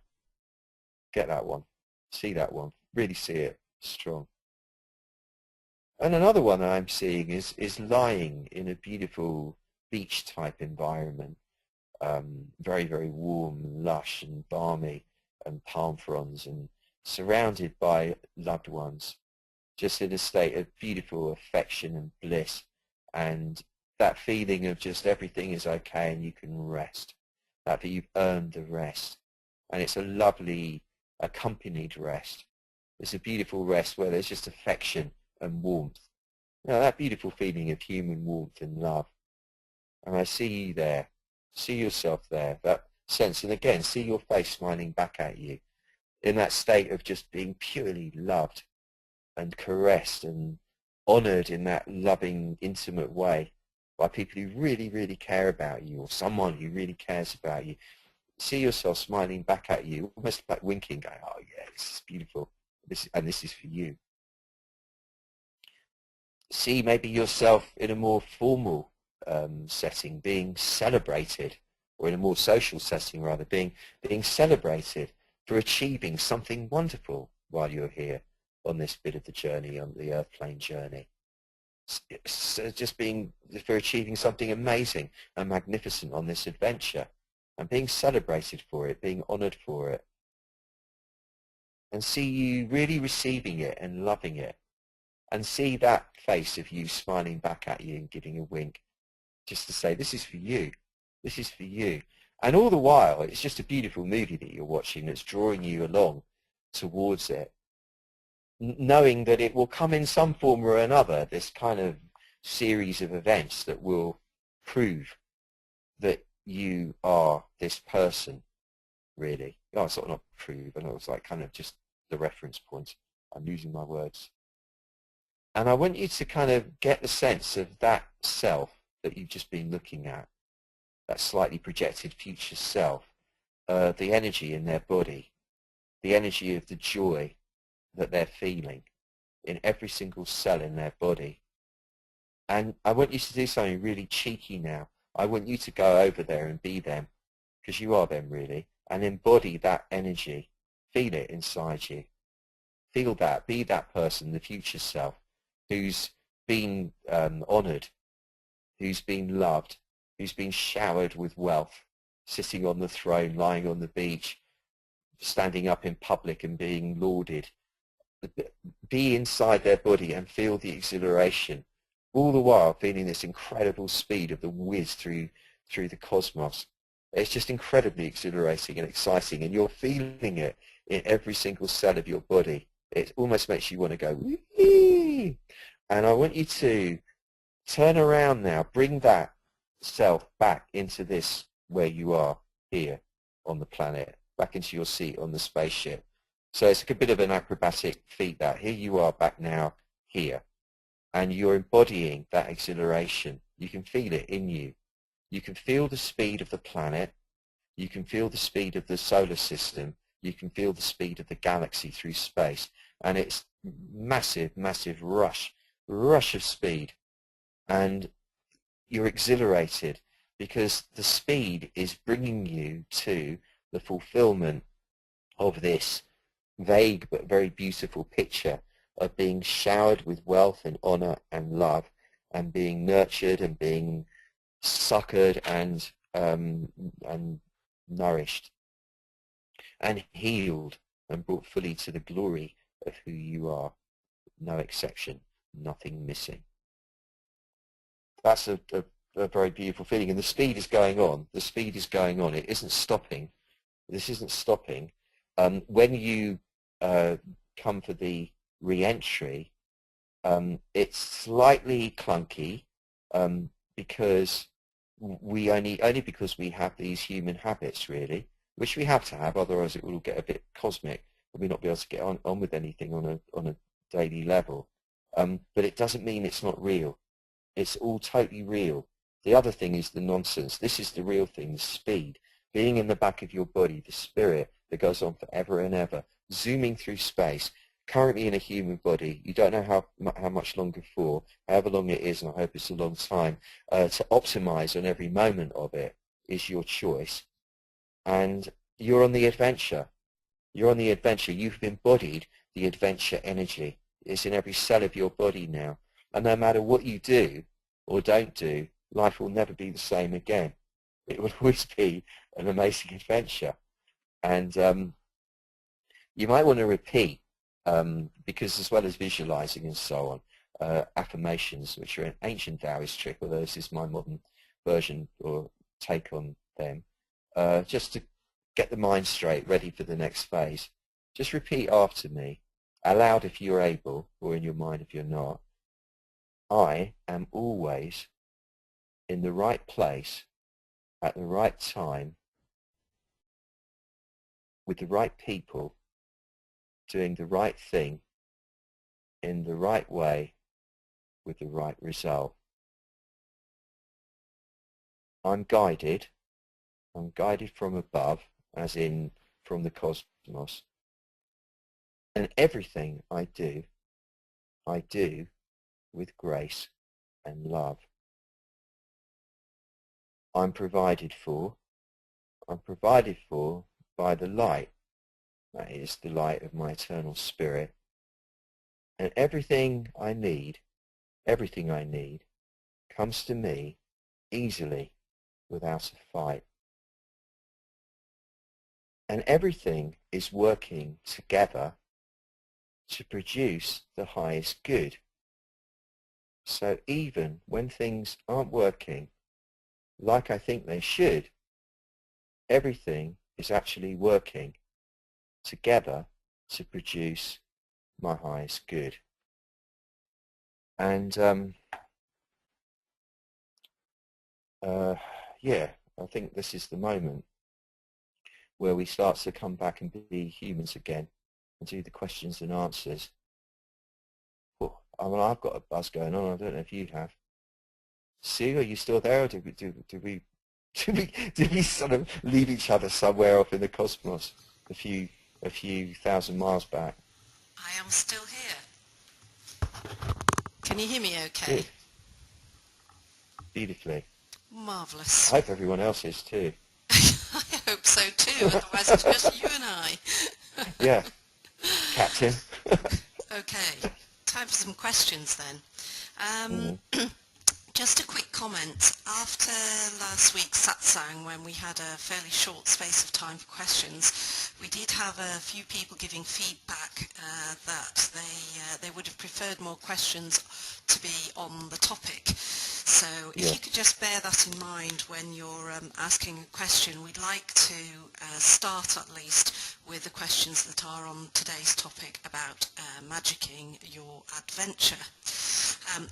Get that one. See that one. Really see it strong. And another one I'm seeing is lying in a beautiful beach-type environment, very, very warm, lush and balmy, and palm fronds, and surrounded by loved ones, just in a state of beautiful affection and bliss, and that feeling of just everything is okay and you can rest, that you've earned the rest. And it's a lovely accompanied rest. It's a beautiful rest where there's just affection and warmth. You know, that beautiful feeling of human warmth and love. And I see you there. See yourself there. That sense. And again, see your face smiling back at you in that state of just being purely loved and caressed and honoured in that loving, intimate way by people who really, really care about you, or someone who really cares about you. See yourself smiling back at you, almost like winking, going, oh yeah, this is beautiful. This is for you. See maybe yourself in a more formal setting, being celebrated, or in a more social setting rather, being celebrated for achieving something wonderful while you're here on this bit of the journey, on the earth plane journey. Just being for achieving something amazing and magnificent on this adventure, and being celebrated for it, being honoured for it. And see you really receiving it and loving it. And see that face of you smiling back at you and giving a wink, just to say, this is for you. This is for you. And all the while, it's just a beautiful movie that you're watching that's drawing you along towards it, knowing that it will come in some form or another, this kind of series of events that will prove that you are this person, really. Oh, it's not prove, and it was like kind of just the reference point. I'm losing my words. And I want you to kind of get the sense of that self that you've just been looking at, that slightly projected future self, the energy in their body, the energy of the joy that they're feeling in every single cell in their body. And I want you to do something really cheeky now. I want you to go over there and be them, because you are them really, and embody that energy. Feel it inside you. Feel that. Be that person, the future self, who's been honoured, who's been loved, who's been showered with wealth, sitting on the throne, lying on the beach, standing up in public and being lauded. Be inside their body and feel the exhilaration, all the while feeling this incredible speed of the whiz through the cosmos. It's just incredibly exhilarating and exciting, and you're feeling it in every single cell of your body. It almost makes you want to go, wee! And I want you to turn around now, bring that self back into this where you are here on the planet, back into your seat on the spaceship. So it's a bit of an acrobatic feat that. Here you are back now here, and you're embodying that exhilaration. You can feel it in you. You can feel the speed of the planet. You can feel the speed of the solar system. You can feel the speed of the galaxy through space. And it's massive, massive rush of speed. And you're exhilarated because the speed is bringing you to the fulfillment of this vague but very beautiful picture of being showered with wealth and honor and love, and being nurtured and being succored and nourished and healed and brought fully to the glory of who you are. No exception, nothing missing. That's a very beautiful feeling, and the speed is going on. The speed is going on. It isn't stopping. This isn't stopping. When you come for the re-entry, it's slightly clunky because only because we have these human habits, really, which we have to have, otherwise it will get a bit cosmic and we'll not be able to get on with anything on a daily level. But it doesn't mean it's not real. It's all totally real. The other thing is the nonsense. This is the real thing, the speed. Being in the back of your body, the spirit that goes on forever and ever, zooming through space, currently in a human body. You don't know how much longer for, however long it is, and I hope it's a long time. To optimize on every moment of it is your choice. And you're on the adventure. You're on the adventure. You've embodied the adventure energy. It's in every cell of your body now. And no matter what you do or don't do, life will never be the same again. It will always be an amazing adventure. And you might want to repeat, because as well as visualizing and so on, affirmations, which are an ancient Taoist trick, although this is my modern version or take on them, just to get the mind straight, ready for the next phase. Just repeat after me, aloud if you're able, or in your mind if you're not. I am always in the right place at the right time with the right people doing the right thing in the right way with the right result. I'm guided from above, as in from the cosmos, and everything I do with grace and love. I'm provided for by the light, that is the light of my eternal spirit, and everything I need comes to me easily without a fight. And everything is working together to produce the highest good. So even when things aren't working like I think they should, everything is actually working together to produce my highest good. And yeah, I think this is the moment where we start to come back and be humans again and do the questions and answers. Well, I mean, I've got a buzz going on. I don't know if you have. Sue, are you still there, or do we sort of leave each other somewhere off in the cosmos, a few thousand miles back? I am still here. Can you hear me okay? Good. Beautifully. Marvellous. I hope everyone else is too. I hope so too, otherwise it's just you and I. Yeah, Captain. Okay, time for some questions then. Just a quick comment. After last week's satsang, when we had a fairly short space of time for questions, we did have a few people giving feedback that they would have preferred more questions to be on the topic. So if you could just bear that in mind when you're asking a question, we'd like to start at least with the questions that are on today's topic about magicking your adventure.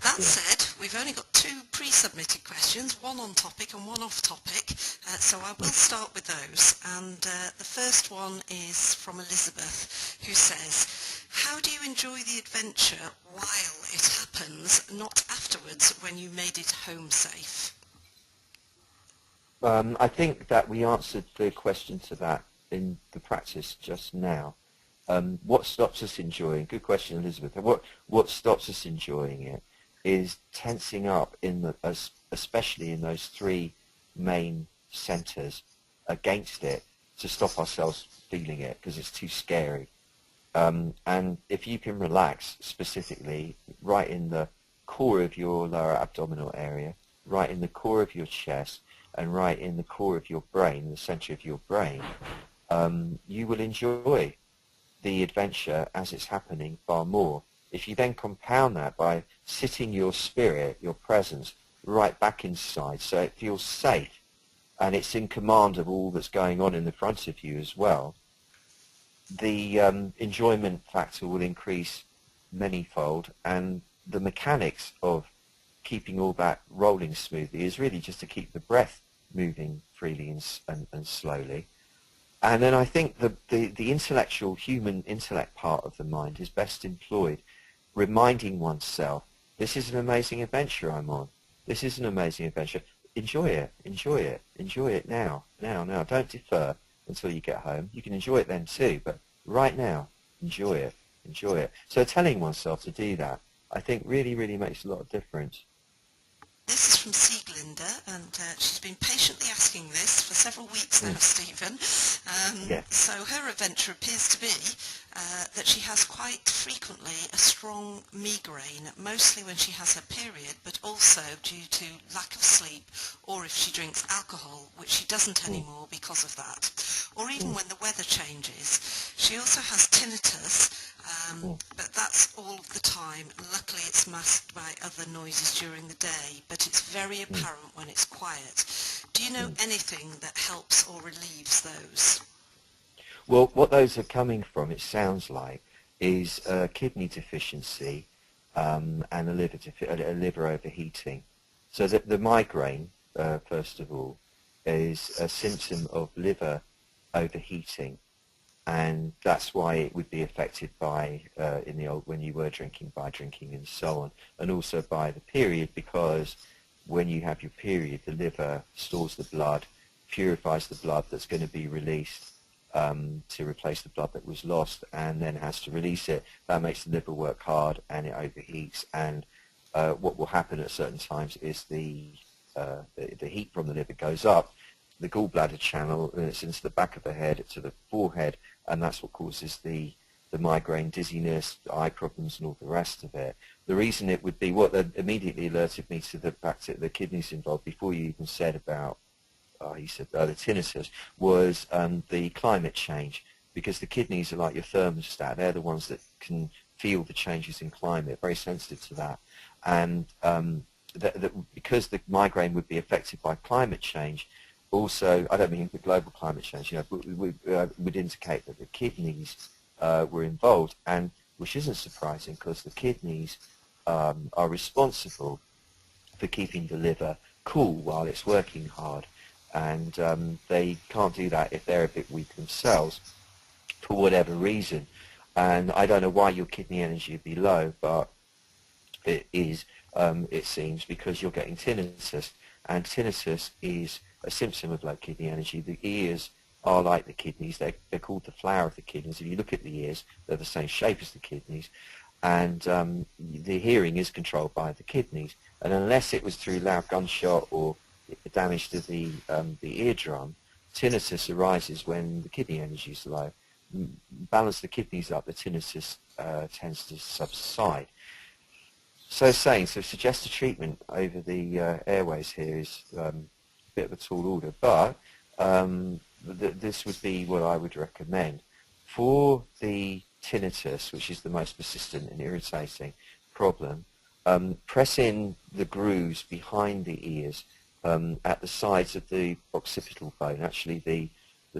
That said, we've only got two pre-submitted questions, one on topic and one off topic, so I will start with those. And the first one is from Elizabeth, who says, how do you enjoy the adventure while it happens, not afterwards when you made it home safe? I think that we answered the question to that in the practice just now. What stops us enjoying? Good question, Elizabeth. What stops us enjoying it is tensing up especially in those three main centres against it to stop ourselves feeling it because it's too scary. And if you can relax specifically right in the core of your lower abdominal area, right in the core of your chest, and right in the core of your brain, the centre of your brain, you will enjoy the adventure as it's happening far more. If you then compound that by sitting your spirit, your presence, right back inside so it feels safe and it's in command of all that's going on in the front of you as well, the enjoyment factor will increase manyfold, and the mechanics of keeping all that rolling smoothly is really just to keep the breath moving freely and slowly. And then I think the intellectual, human intellect part of the mind is best employed reminding oneself, this is an amazing adventure I'm on. This is an amazing adventure. Enjoy it, enjoy it, enjoy it now. Don't defer until you get home. You can enjoy it then too, but right now, enjoy it, enjoy it. So telling oneself to do that, I think really makes a lot of difference. This is from Sieglinde, and she's been patiently asking this for several weeks now, Stephen. So her adventure appears to be that she has quite frequently a strong migraine, mostly when she has her period, but also due to lack of sleep or if she drinks alcohol, which she doesn't anymore because of that, or even when the weather changes. She also has tinnitus, but that's all of the time. Luckily it's masked by other noises during the day, but it's very apparent when it's quiet. Do you know anything that helps or relieves those? Well, what those are coming from, it sounds like, is a kidney deficiency and a liver overheating. So that the migraine, first of all, is a symptom of liver overheating, and that's why it would be affected by when you were drinking, by drinking and so on, and also by the period, because when you have your period, the liver stores the blood, purifies the blood that's going to be released to replace the blood that was lost, and then has to release it. That makes the liver work hard and it overheats, and what will happen at certain times is the heat from the liver goes up the gallbladder channel, and it's into the back of the head, to the forehead, and that's what causes the migraine, dizziness, eye problems, and all the rest of it. The reason it would be, what immediately alerted me to the fact that the kidneys involved, before you even said about, he said the tinnitus, was the climate change, because the kidneys are like your thermostat. They're the ones that can feel the changes in climate, very sensitive to that. And because the migraine would be affected by climate change, also, I don't mean the global climate change, but would indicate that the kidneys were involved, and which isn't surprising because the kidneys are responsible for keeping the liver cool while it's working hard, and they can't do that if they're a bit weak themselves for whatever reason. And I don't know why your kidney energy would be low, but it is, it seems, because you're getting tinnitus, and tinnitus is a symptom of low kidney energy. The ears are like the kidneys. They're called the flower of the kidneys. If you look at the ears, they're the same shape as the kidneys, and the hearing is controlled by the kidneys. And unless it was through loud gunshot or damage to the eardrum, tinnitus arises when the kidney energy is low. Balance the kidneys up, the tinnitus tends to subside. So saying, so suggested treatment over the airways here is a bit of a tall order, but this would be what I would recommend. For the tinnitus, which is the most persistent and irritating problem, press in the grooves behind the ears at the sides of the occipital bone, actually the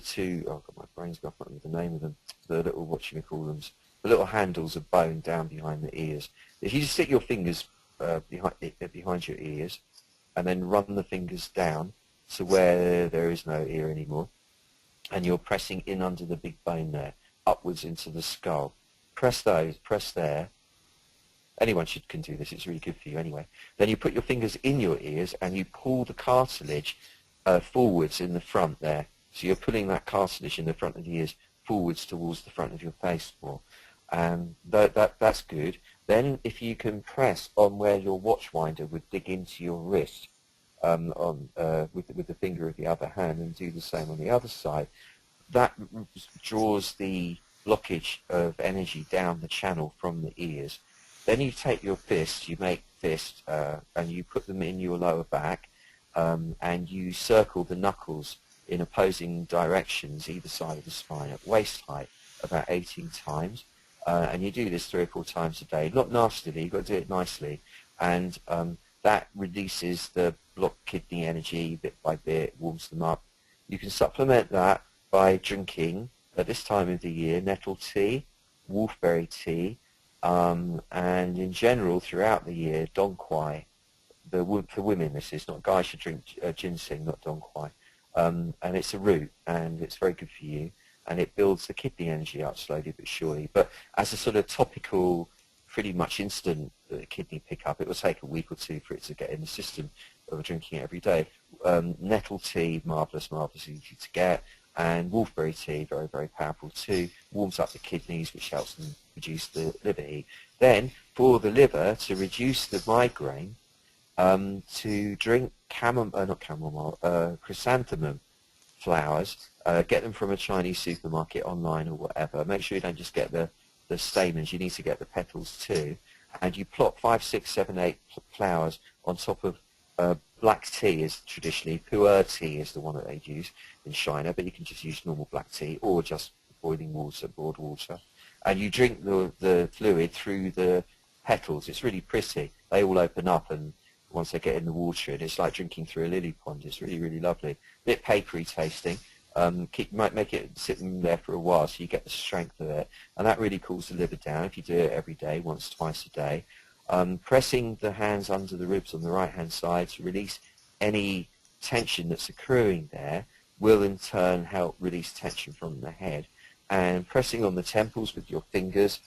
two, oh, I've got my brain's got the name of them, the little, whatchamacallums, the little handles of bone down behind the ears. If you just stick your fingers behind your ears and then run the fingers down to where there is no ear anymore, and you're pressing in under the big bone there, upwards into the skull. Press those, press there. Anyone can do this, it's really good for you anyway. Then you put your fingers in your ears and you pull the cartilage forwards in the front there. So you're pulling that cartilage in the front of the ears forwards towards the front of your face more. That's good. Then if you can press on where your watch winder would dig into your wrist with the finger of the other hand, and do the same on the other side, that draws the blockage of energy down the channel from the ears. Then you take your fist, you make fists, and you put them in your lower back, and you circle the knuckles in opposing directions either side of the spine at waist height about 18 times. And you do this 3 or 4 times a day. Not nastily, you've got to do it nicely. And that releases the blocked kidney energy bit by bit, warms them up. You can supplement that by drinking, at this time of the year, nettle tea, wolfberry tea, and in general throughout the year, dong quai. For women this is, not guys should drink ginseng, not dong quai. And it's a root, and it's very good for you, and it builds the kidney energy up slowly but surely. But as a sort of topical, pretty much instant kidney pickup, it will take a week or 2 for it to get in the system of drinking it every day. Nettle tea, marvellous easy to get, and wolfberry tea, very, very powerful too, warms up the kidneys, which helps them reduce the liver heat. Then, for the liver, to reduce the migraine, to drink chrysanthemum flowers, get them from a Chinese supermarket online or whatever. Make sure you don't just get the stamens, you need to get the petals too. And you plot 5, 6, 7, 8 flowers on top of black tea is traditionally, pu'er tea is the one that they use in China, but you can just use normal black tea or just boiling water, boiled water. And you drink the fluid through the petals. It's really pretty. They all open up, and once they get in the water, and it's like drinking through a lily pond. It's really, really lovely. A bit papery tasting. Might make it sit in there for a while so you get the strength of it. And that really cools the liver down if you do it every day, once, twice a day. Pressing the hands under the ribs on the right-hand side to release any tension that's accruing there will in turn help release tension from the head. And pressing on the temples with your fingers,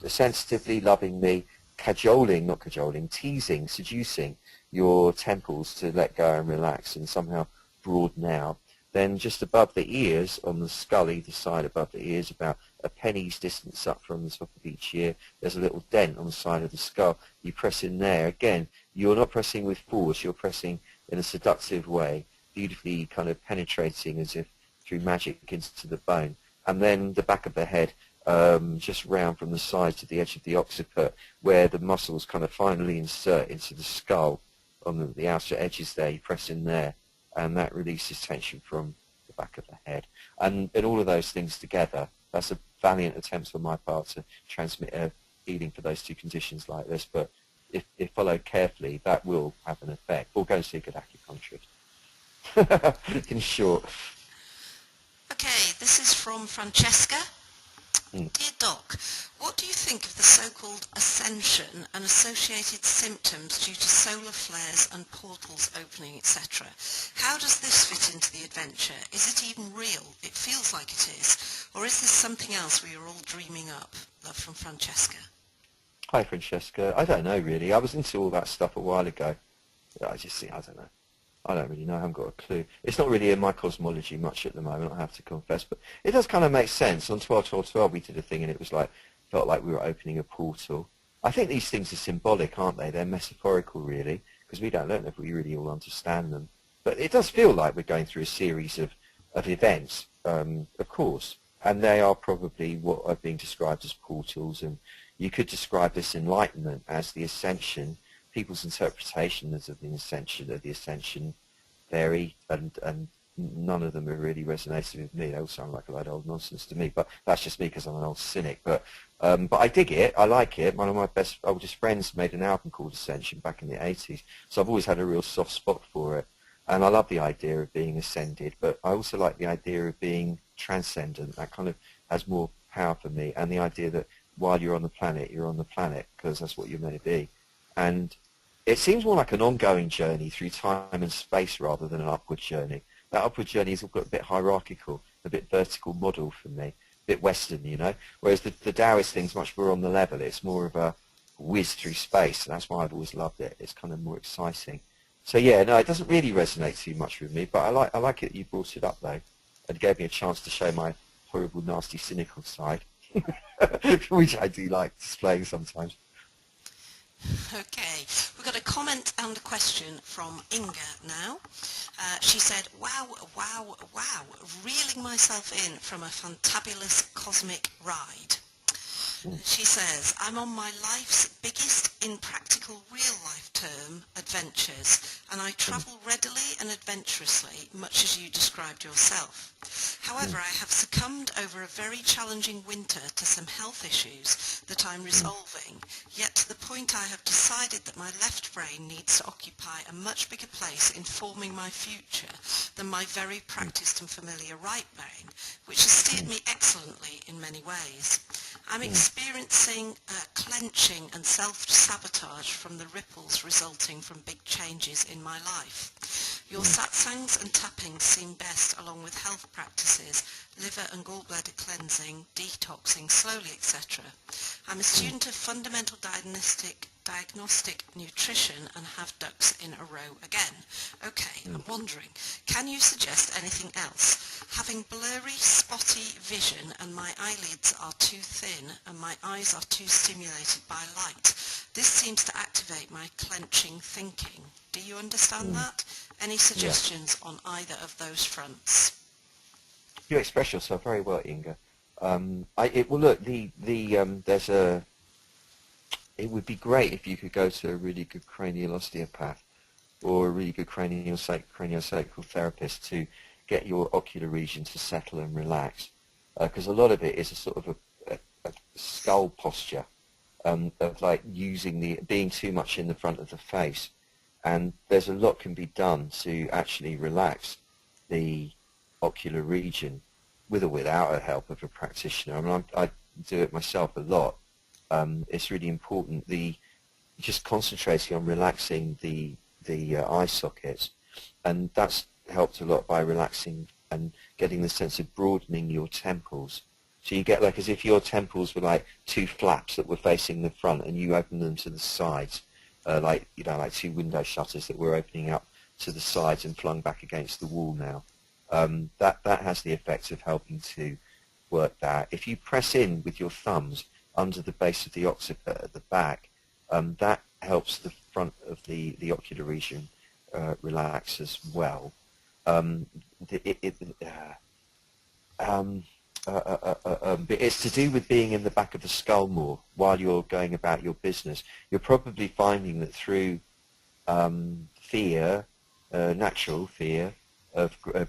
sensitively, lovingly, teasing, seducing your temples to let go and relax and somehow broaden out. Then just above the ears, on the skull either side above the ears, about a penny's distance up from the top of each ear, there's a little dent on the side of the skull. You press in there. Again, you're not pressing with force, you're pressing in a seductive way, beautifully kind of penetrating as if through magic into the bone. And then the back of the head, just round from the side to the edge of the occiput, where the muscles kind of finally insert into the skull on the outer edges there. You press in there, and that releases tension from the back of the head. And all of those things together, that's a valiant attempt on my part to transmit a healing for those 2 conditions like this, but if followed carefully, that will have an effect. Or go and see a good acupuncturist. In short. Okay, this is from Francesca. Dear Doc, what do you think of the so-called ascension and associated symptoms due to solar flares and portals opening, etc.? How does this fit into the adventure? Is it even real? It feels like it is. Or is this something else we are all dreaming up? Love from Francesca. Hi, Francesca. I don't know, really. I was into all that stuff a while ago. I don't know. I don't really know. I haven't got a clue. It's not really in my cosmology much at the moment, I have to confess. But it does kind of make sense. On 12-12-12 we did a thing, and it was like, felt like we were opening a portal. I think these things are symbolic, aren't they? They're metaphorical, really, because we don't know if we really all understand them. But it does feel like we're going through a series of events, of course. and they are probably what are being described as portals, and you could describe this enlightenment as the ascension. People's interpretations of the ascension vary, and none of them are really resonating with me. They all sound like a load of old nonsense to me, but that's just me because I'm an old cynic. But I dig it. I like it. One of my oldest friends made an album called Ascension back in the 80s, so I've always had a real soft spot for it. And I love the idea of being ascended, but I also like the idea of being transcendent. That kind of has more power for me, and the idea that while you're on the planet, you're on the planet because that's what you're meant to be. And it seems more like an ongoing journey through time and space rather than an upward journey. That upward journey has got a bit hierarchical, a bit vertical model for me, a bit Western, you know. Whereas the Taoist thing's much more on the level. It's more of a whiz through space, and that's why I've always loved it. It's kind of more exciting. So yeah, no, it doesn't really resonate too much with me, but I like it that you brought it up though. It gave me a chance to show my horrible, nasty, cynical side, which I do like displaying sometimes. Okay, we've got a comment and a question from Inga now. She said, wow, wow, wow, reeling myself in from a fantabulous cosmic ride. She says, I'm on my life's biggest in practical real-life term adventures, and I travel readily and adventurously, much as you described yourself. However, I have succumbed over a very challenging winter to some health issues that I'm resolving, yet to the point I have decided that my left brain needs to occupy a much bigger place in forming my future than my very practiced and familiar right brain, which has steered me excellently in many ways. I'm experiencing clenching and self-sabotage from the ripples resulting from big changes in my life. Your satsangs and tappings seem best along with health practices, liver and gallbladder cleansing, detoxing slowly, etc. I'm a student of fundamental diagnostic nutrition and have ducks in a row again. Okay, I'm wondering, can you suggest anything else? Having blurry, spotty vision and my eyelids are too thin and my eyes are too stimulated by light. This seems to activate my clenching thinking. Do you understand that? Any suggestions on either of those fronts? You express yourself very well, Inga. Well, look, there's a. It would be great if you could go to a really good cranial osteopath or a really good craniosacral therapist to get your ocular region to settle and relax, because a lot of it is a sort of a skull posture of like being too much in the front of the face, and there's a lot can be done to actually relax the ocular region with or without the help of a practitioner. I mean, I do it myself a lot. It's really important. Just concentrating on relaxing the eye sockets, and that's helped a lot by relaxing and getting the sense of broadening your temples. So you get like as if your temples were like two flaps that were facing the front, and you open them to the sides, like two window shutters that were opening up to the sides and flung back against the wall now. That has the effect of helping to work that. If you press in with your thumbs under the base of the occiput at the back, that helps the front of the ocular region relax as well. But it's to do with being in the back of the skull more while you're going about your business. You're probably finding that through fear, natural fear,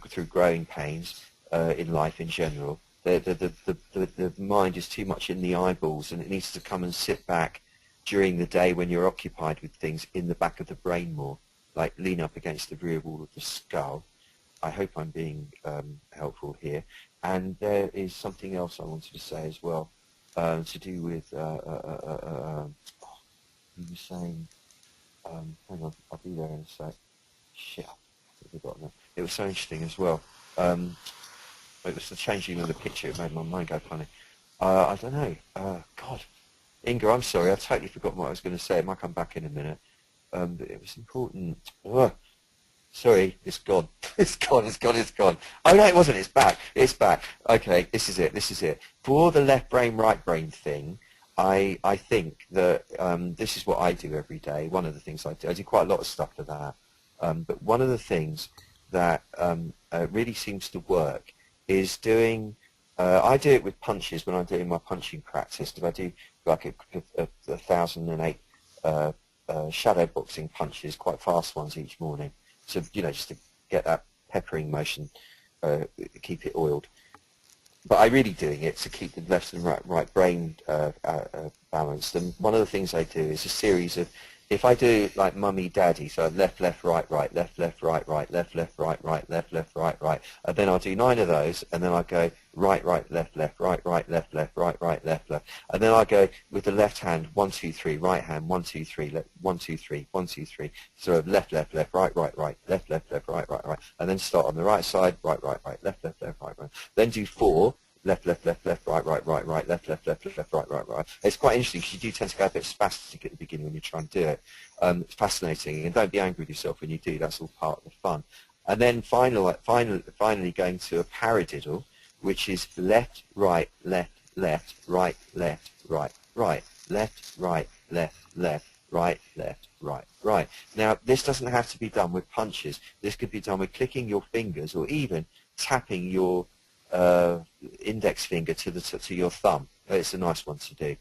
through growing pains in life in general, the mind is too much in the eyeballs, and it needs to come and sit back during the day when you're occupied with things in the back of the brain more, like lean up against the rear wall of the skull. I hope I'm being helpful here. And there is something else I wanted to say as well, to do with, you were saying, hang on, I'll be there in a sec. Shit, I've forgotten it. It was so interesting as well. It was the changing of the picture. It made my mind go funny. I don't know. God. Inga, I'm sorry. I totally forgot what I was going to say. It might come back in a minute. But it was important. Sorry, it's gone. It's gone. Oh, no, it wasn't. It's back. It's back. Okay, this is it. For the left brain, right brain thing, I think that this is what I do every day. One of the things I do quite a lot of stuff for that. But one of the things that really seems to work is doing I do it with punches when I'm doing my punching practice, because I do like a 1,008 shadow boxing punches, quite fast ones each morning. So, just to get that peppering motion, keep it oiled. But I'm really doing it to keep the left and right brain balanced. And one of the things I do is a series of, if I do like mummy daddy, so left, left, right, right, left, left, right, right, left, left, right, right, left, left, right, right, and then I'll do 9 of those, and then I go right, right, left, left, right, right, left, left, right, right, left, left, and then I go with the left hand 1, 2, 3, right hand 1, 2, 3, 1, 2, 3, 1, 2, 3, sort of left, left, left, right, right, right, left, left, left, right, right, right, and then start on the right side, right, right, right, left, left, left, right, right, then do 4. Left, left, left, left, right, right, right, right, left, left, left, left, right, right, right. It's quite interesting because you do tend to go a bit spastic at the beginning when you try and do it. It's fascinating, and don't be angry with yourself when you do. That's all part of the fun. And then finally going to a paradiddle, which is left, right, left, left, right, left, right, right, left, right, left, left, right, left, right, right. Now, this doesn't have to be done with punches. This could be done with clicking your fingers or even tapping your index finger to your thumb. It's a nice one to do.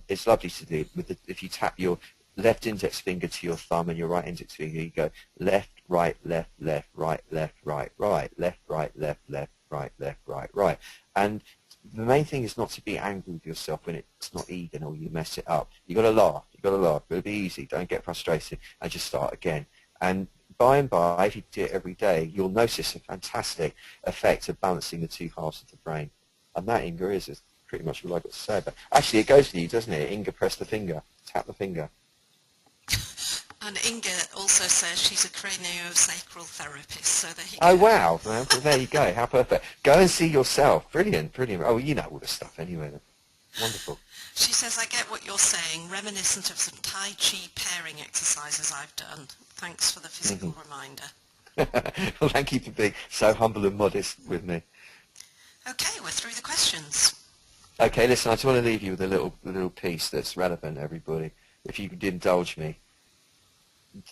It's lovely to do. If you tap your left index finger to your thumb and your right index finger, you go left, right, left, left, right, left, right, right, left, right, left, left, right, left, right, right. And the main thing is not to be angry with yourself when it's not even or you mess it up. You've got to laugh. You've got to laugh. It'll be easy. Don't get frustrated and just start again. And by and by, if you do it every day, you'll notice a fantastic effect of balancing the two halves of the brain. And that, Inga, is pretty much all I've got to say. But actually, it goes with you, doesn't it? Inga, press the finger. Tap the finger. And Inga also says she's a craniosacral therapist, so there you go. Oh, wow. Well, there you go. How perfect. Go and see yourself. Brilliant, brilliant. Oh, you know all the stuff anyway. Then. Wonderful. She says, I get what you're saying, reminiscent of some Tai Chi pairing exercises I've done. Thanks for the physical reminder. Well, thank you for being so humble and modest with me. Okay, we're through the questions. Okay, listen, I just want to leave you with a little piece that's relevant, everybody, if you could indulge me.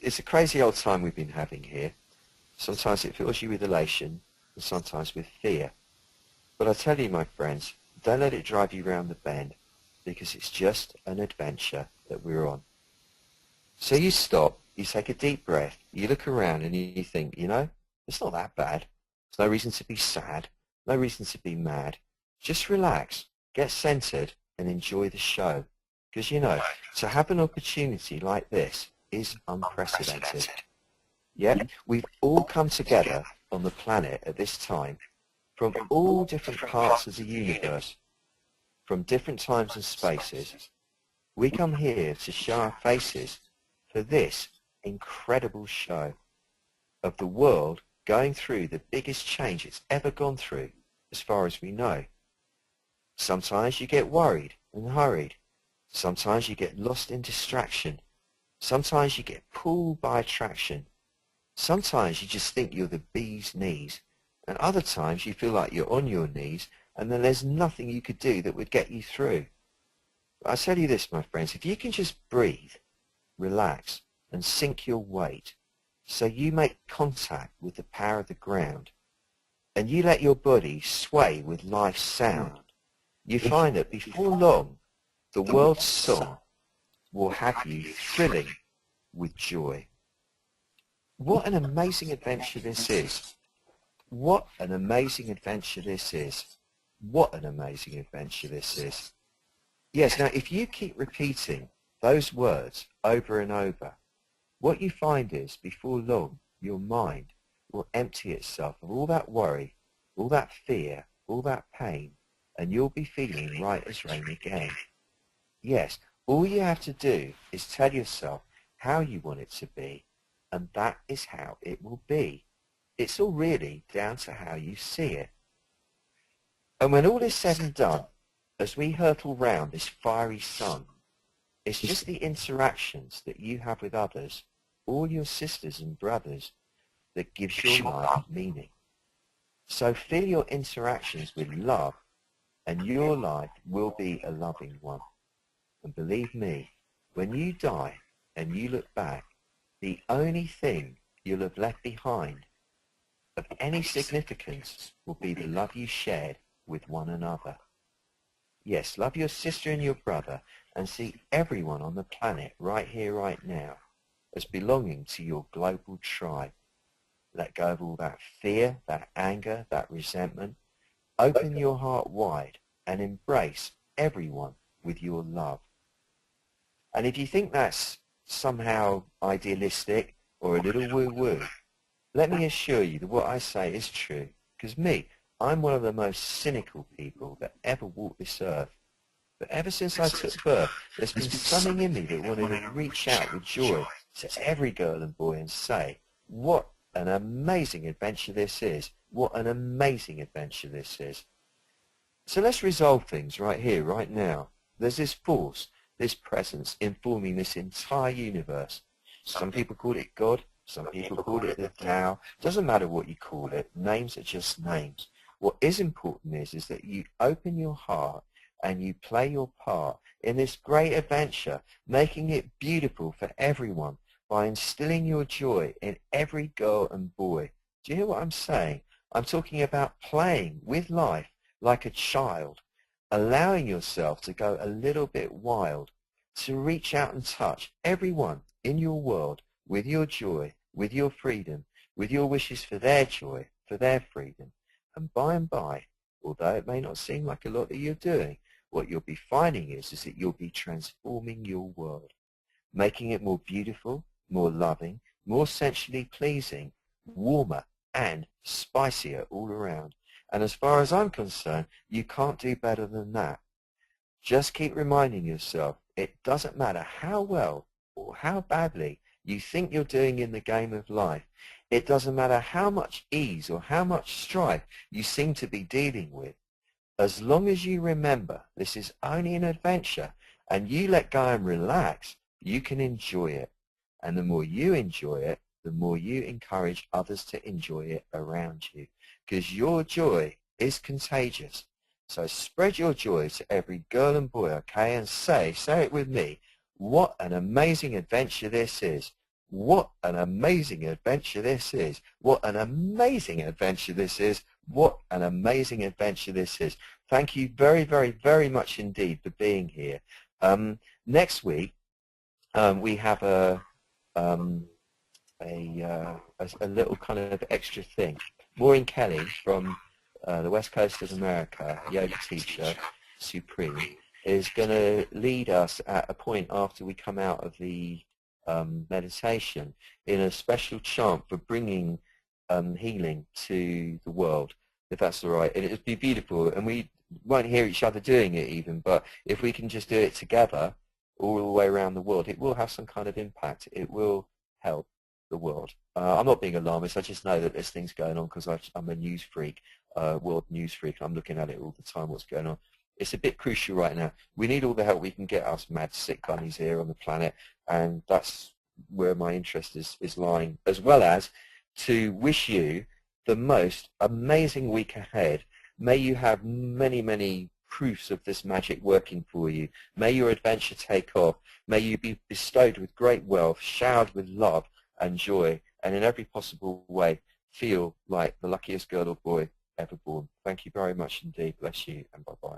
It's a crazy old time we've been having here. Sometimes it fills you with elation, and sometimes with fear. But I tell you, my friends, don't let it drive you round the bend, because it's just an adventure that we're on. So you stop, you take a deep breath, you look around and you think, it's not that bad. There's no reason to be sad, no reason to be mad. Just relax, get centered and enjoy the show. Because, to have an opportunity like this is unprecedented. Yet, we've all come together on the planet at this time from all different parts of the universe, from different times and spaces. We come here to show our faces for this incredible show of the world going through the biggest change it's ever gone through, as far as we know. Sometimes you get worried and hurried. Sometimes you get lost in distraction. Sometimes you get pulled by attraction. Sometimes you just think you're the bee's knees. And other times you feel like you're on your knees and then there's nothing you could do that would get you through. But I tell you this, my friends, if you can just breathe, relax, and sink your weight so you make contact with the power of the ground and you let your body sway with life's sound, you find that before long, the world's song will have you thrilling with joy. What an amazing adventure this is. What an amazing adventure this is. What an amazing adventure this is. Yes, now if you keep repeating those words over and over, what you find is before long your mind will empty itself of all that worry, all that fear, all that pain, and you'll be feeling right as rain again. Yes, all you have to do is tell yourself how you want it to be, and that is how it will be. It's all really down to how you see it. And when all is said and done, as we hurtle round this fiery sun, it's just the interactions that you have with others, all your sisters and brothers, that gives your life meaning. So fill your interactions with love, and your life will be a loving one. And believe me, when you die and you look back, the only thing you'll have left behind of any significance will be the love you shared with one another. Yes, love your sister and your brother, and see everyone on the planet right here, right now, as belonging to your global tribe. Let go of all that fear, that anger, that resentment. Open your heart wide and embrace everyone with your love. And if you think that's somehow idealistic or a little woo-woo, let me assure you that what I say is true. Because I'm one of the most cynical people that ever walked this earth. But ever since I took birth, there's been something in me that wanted to reach out with joy to every girl and boy and say, what an amazing adventure this is. What an amazing adventure this is. So let's resolve things right here, right now. There's this force, this presence informing this entire universe. Some people call it God. Some people call it the Tao. Doesn't matter what you call it. Names are just names. What is important is that you open your heart and you play your part in this great adventure, making it beautiful for everyone by instilling your joy in every girl and boy. Do you hear what I'm saying? I'm talking about playing with life like a child, allowing yourself to go a little bit wild, to reach out and touch everyone in your world with your joy, with your freedom, with your wishes for their joy, for their freedom. And by, although it may not seem like a lot that you're doing, what you'll be finding is that you'll be transforming your world, making it more beautiful, more loving, more sensually pleasing, warmer and spicier all around. And as far as I'm concerned, you can't do better than that. Just keep reminding yourself, it doesn't matter how well or how badly you think you're doing in the game of life. It doesn't matter how much ease or how much strife you seem to be dealing with. As long as you remember this is only an adventure and you let go and relax, you can enjoy it. And the more you enjoy it, the more you encourage others to enjoy it around you. Because your joy is contagious. So spread your joy to every girl and boy, okay? And say it with me, what an amazing adventure this is. What an amazing adventure this is. What an amazing adventure this is. What an amazing adventure this is. Thank you very, very, very much indeed for being here. Next week, we have a little kind of extra thing. Maureen Kelly from the West Coast of America, yoga teacher, Supreme, is going to lead us at a point after we come out of the meditation in a special chant for bringing healing to the world, if that's all right. And it would be beautiful, and we won't hear each other doing it even, but if we can just do it together all the way around the world, it will have some kind of impact. It will help the world. I'm not being alarmist. I just know that there's things going on because I'm a news freak, world news freak. I'm looking at it all the time, what's going on. It's a bit crucial right now. We need all the help we can get, us mad sick bunnies here on the planet, and that's where my interest is lying, as well as to wish you the most amazing week ahead. May you have many, many proofs of this magic working for you. May your adventure take off. May you be bestowed with great wealth, showered with love and joy, and in every possible way feel like the luckiest girl or boy ever born. Thank you very much indeed. Bless you, and bye-bye.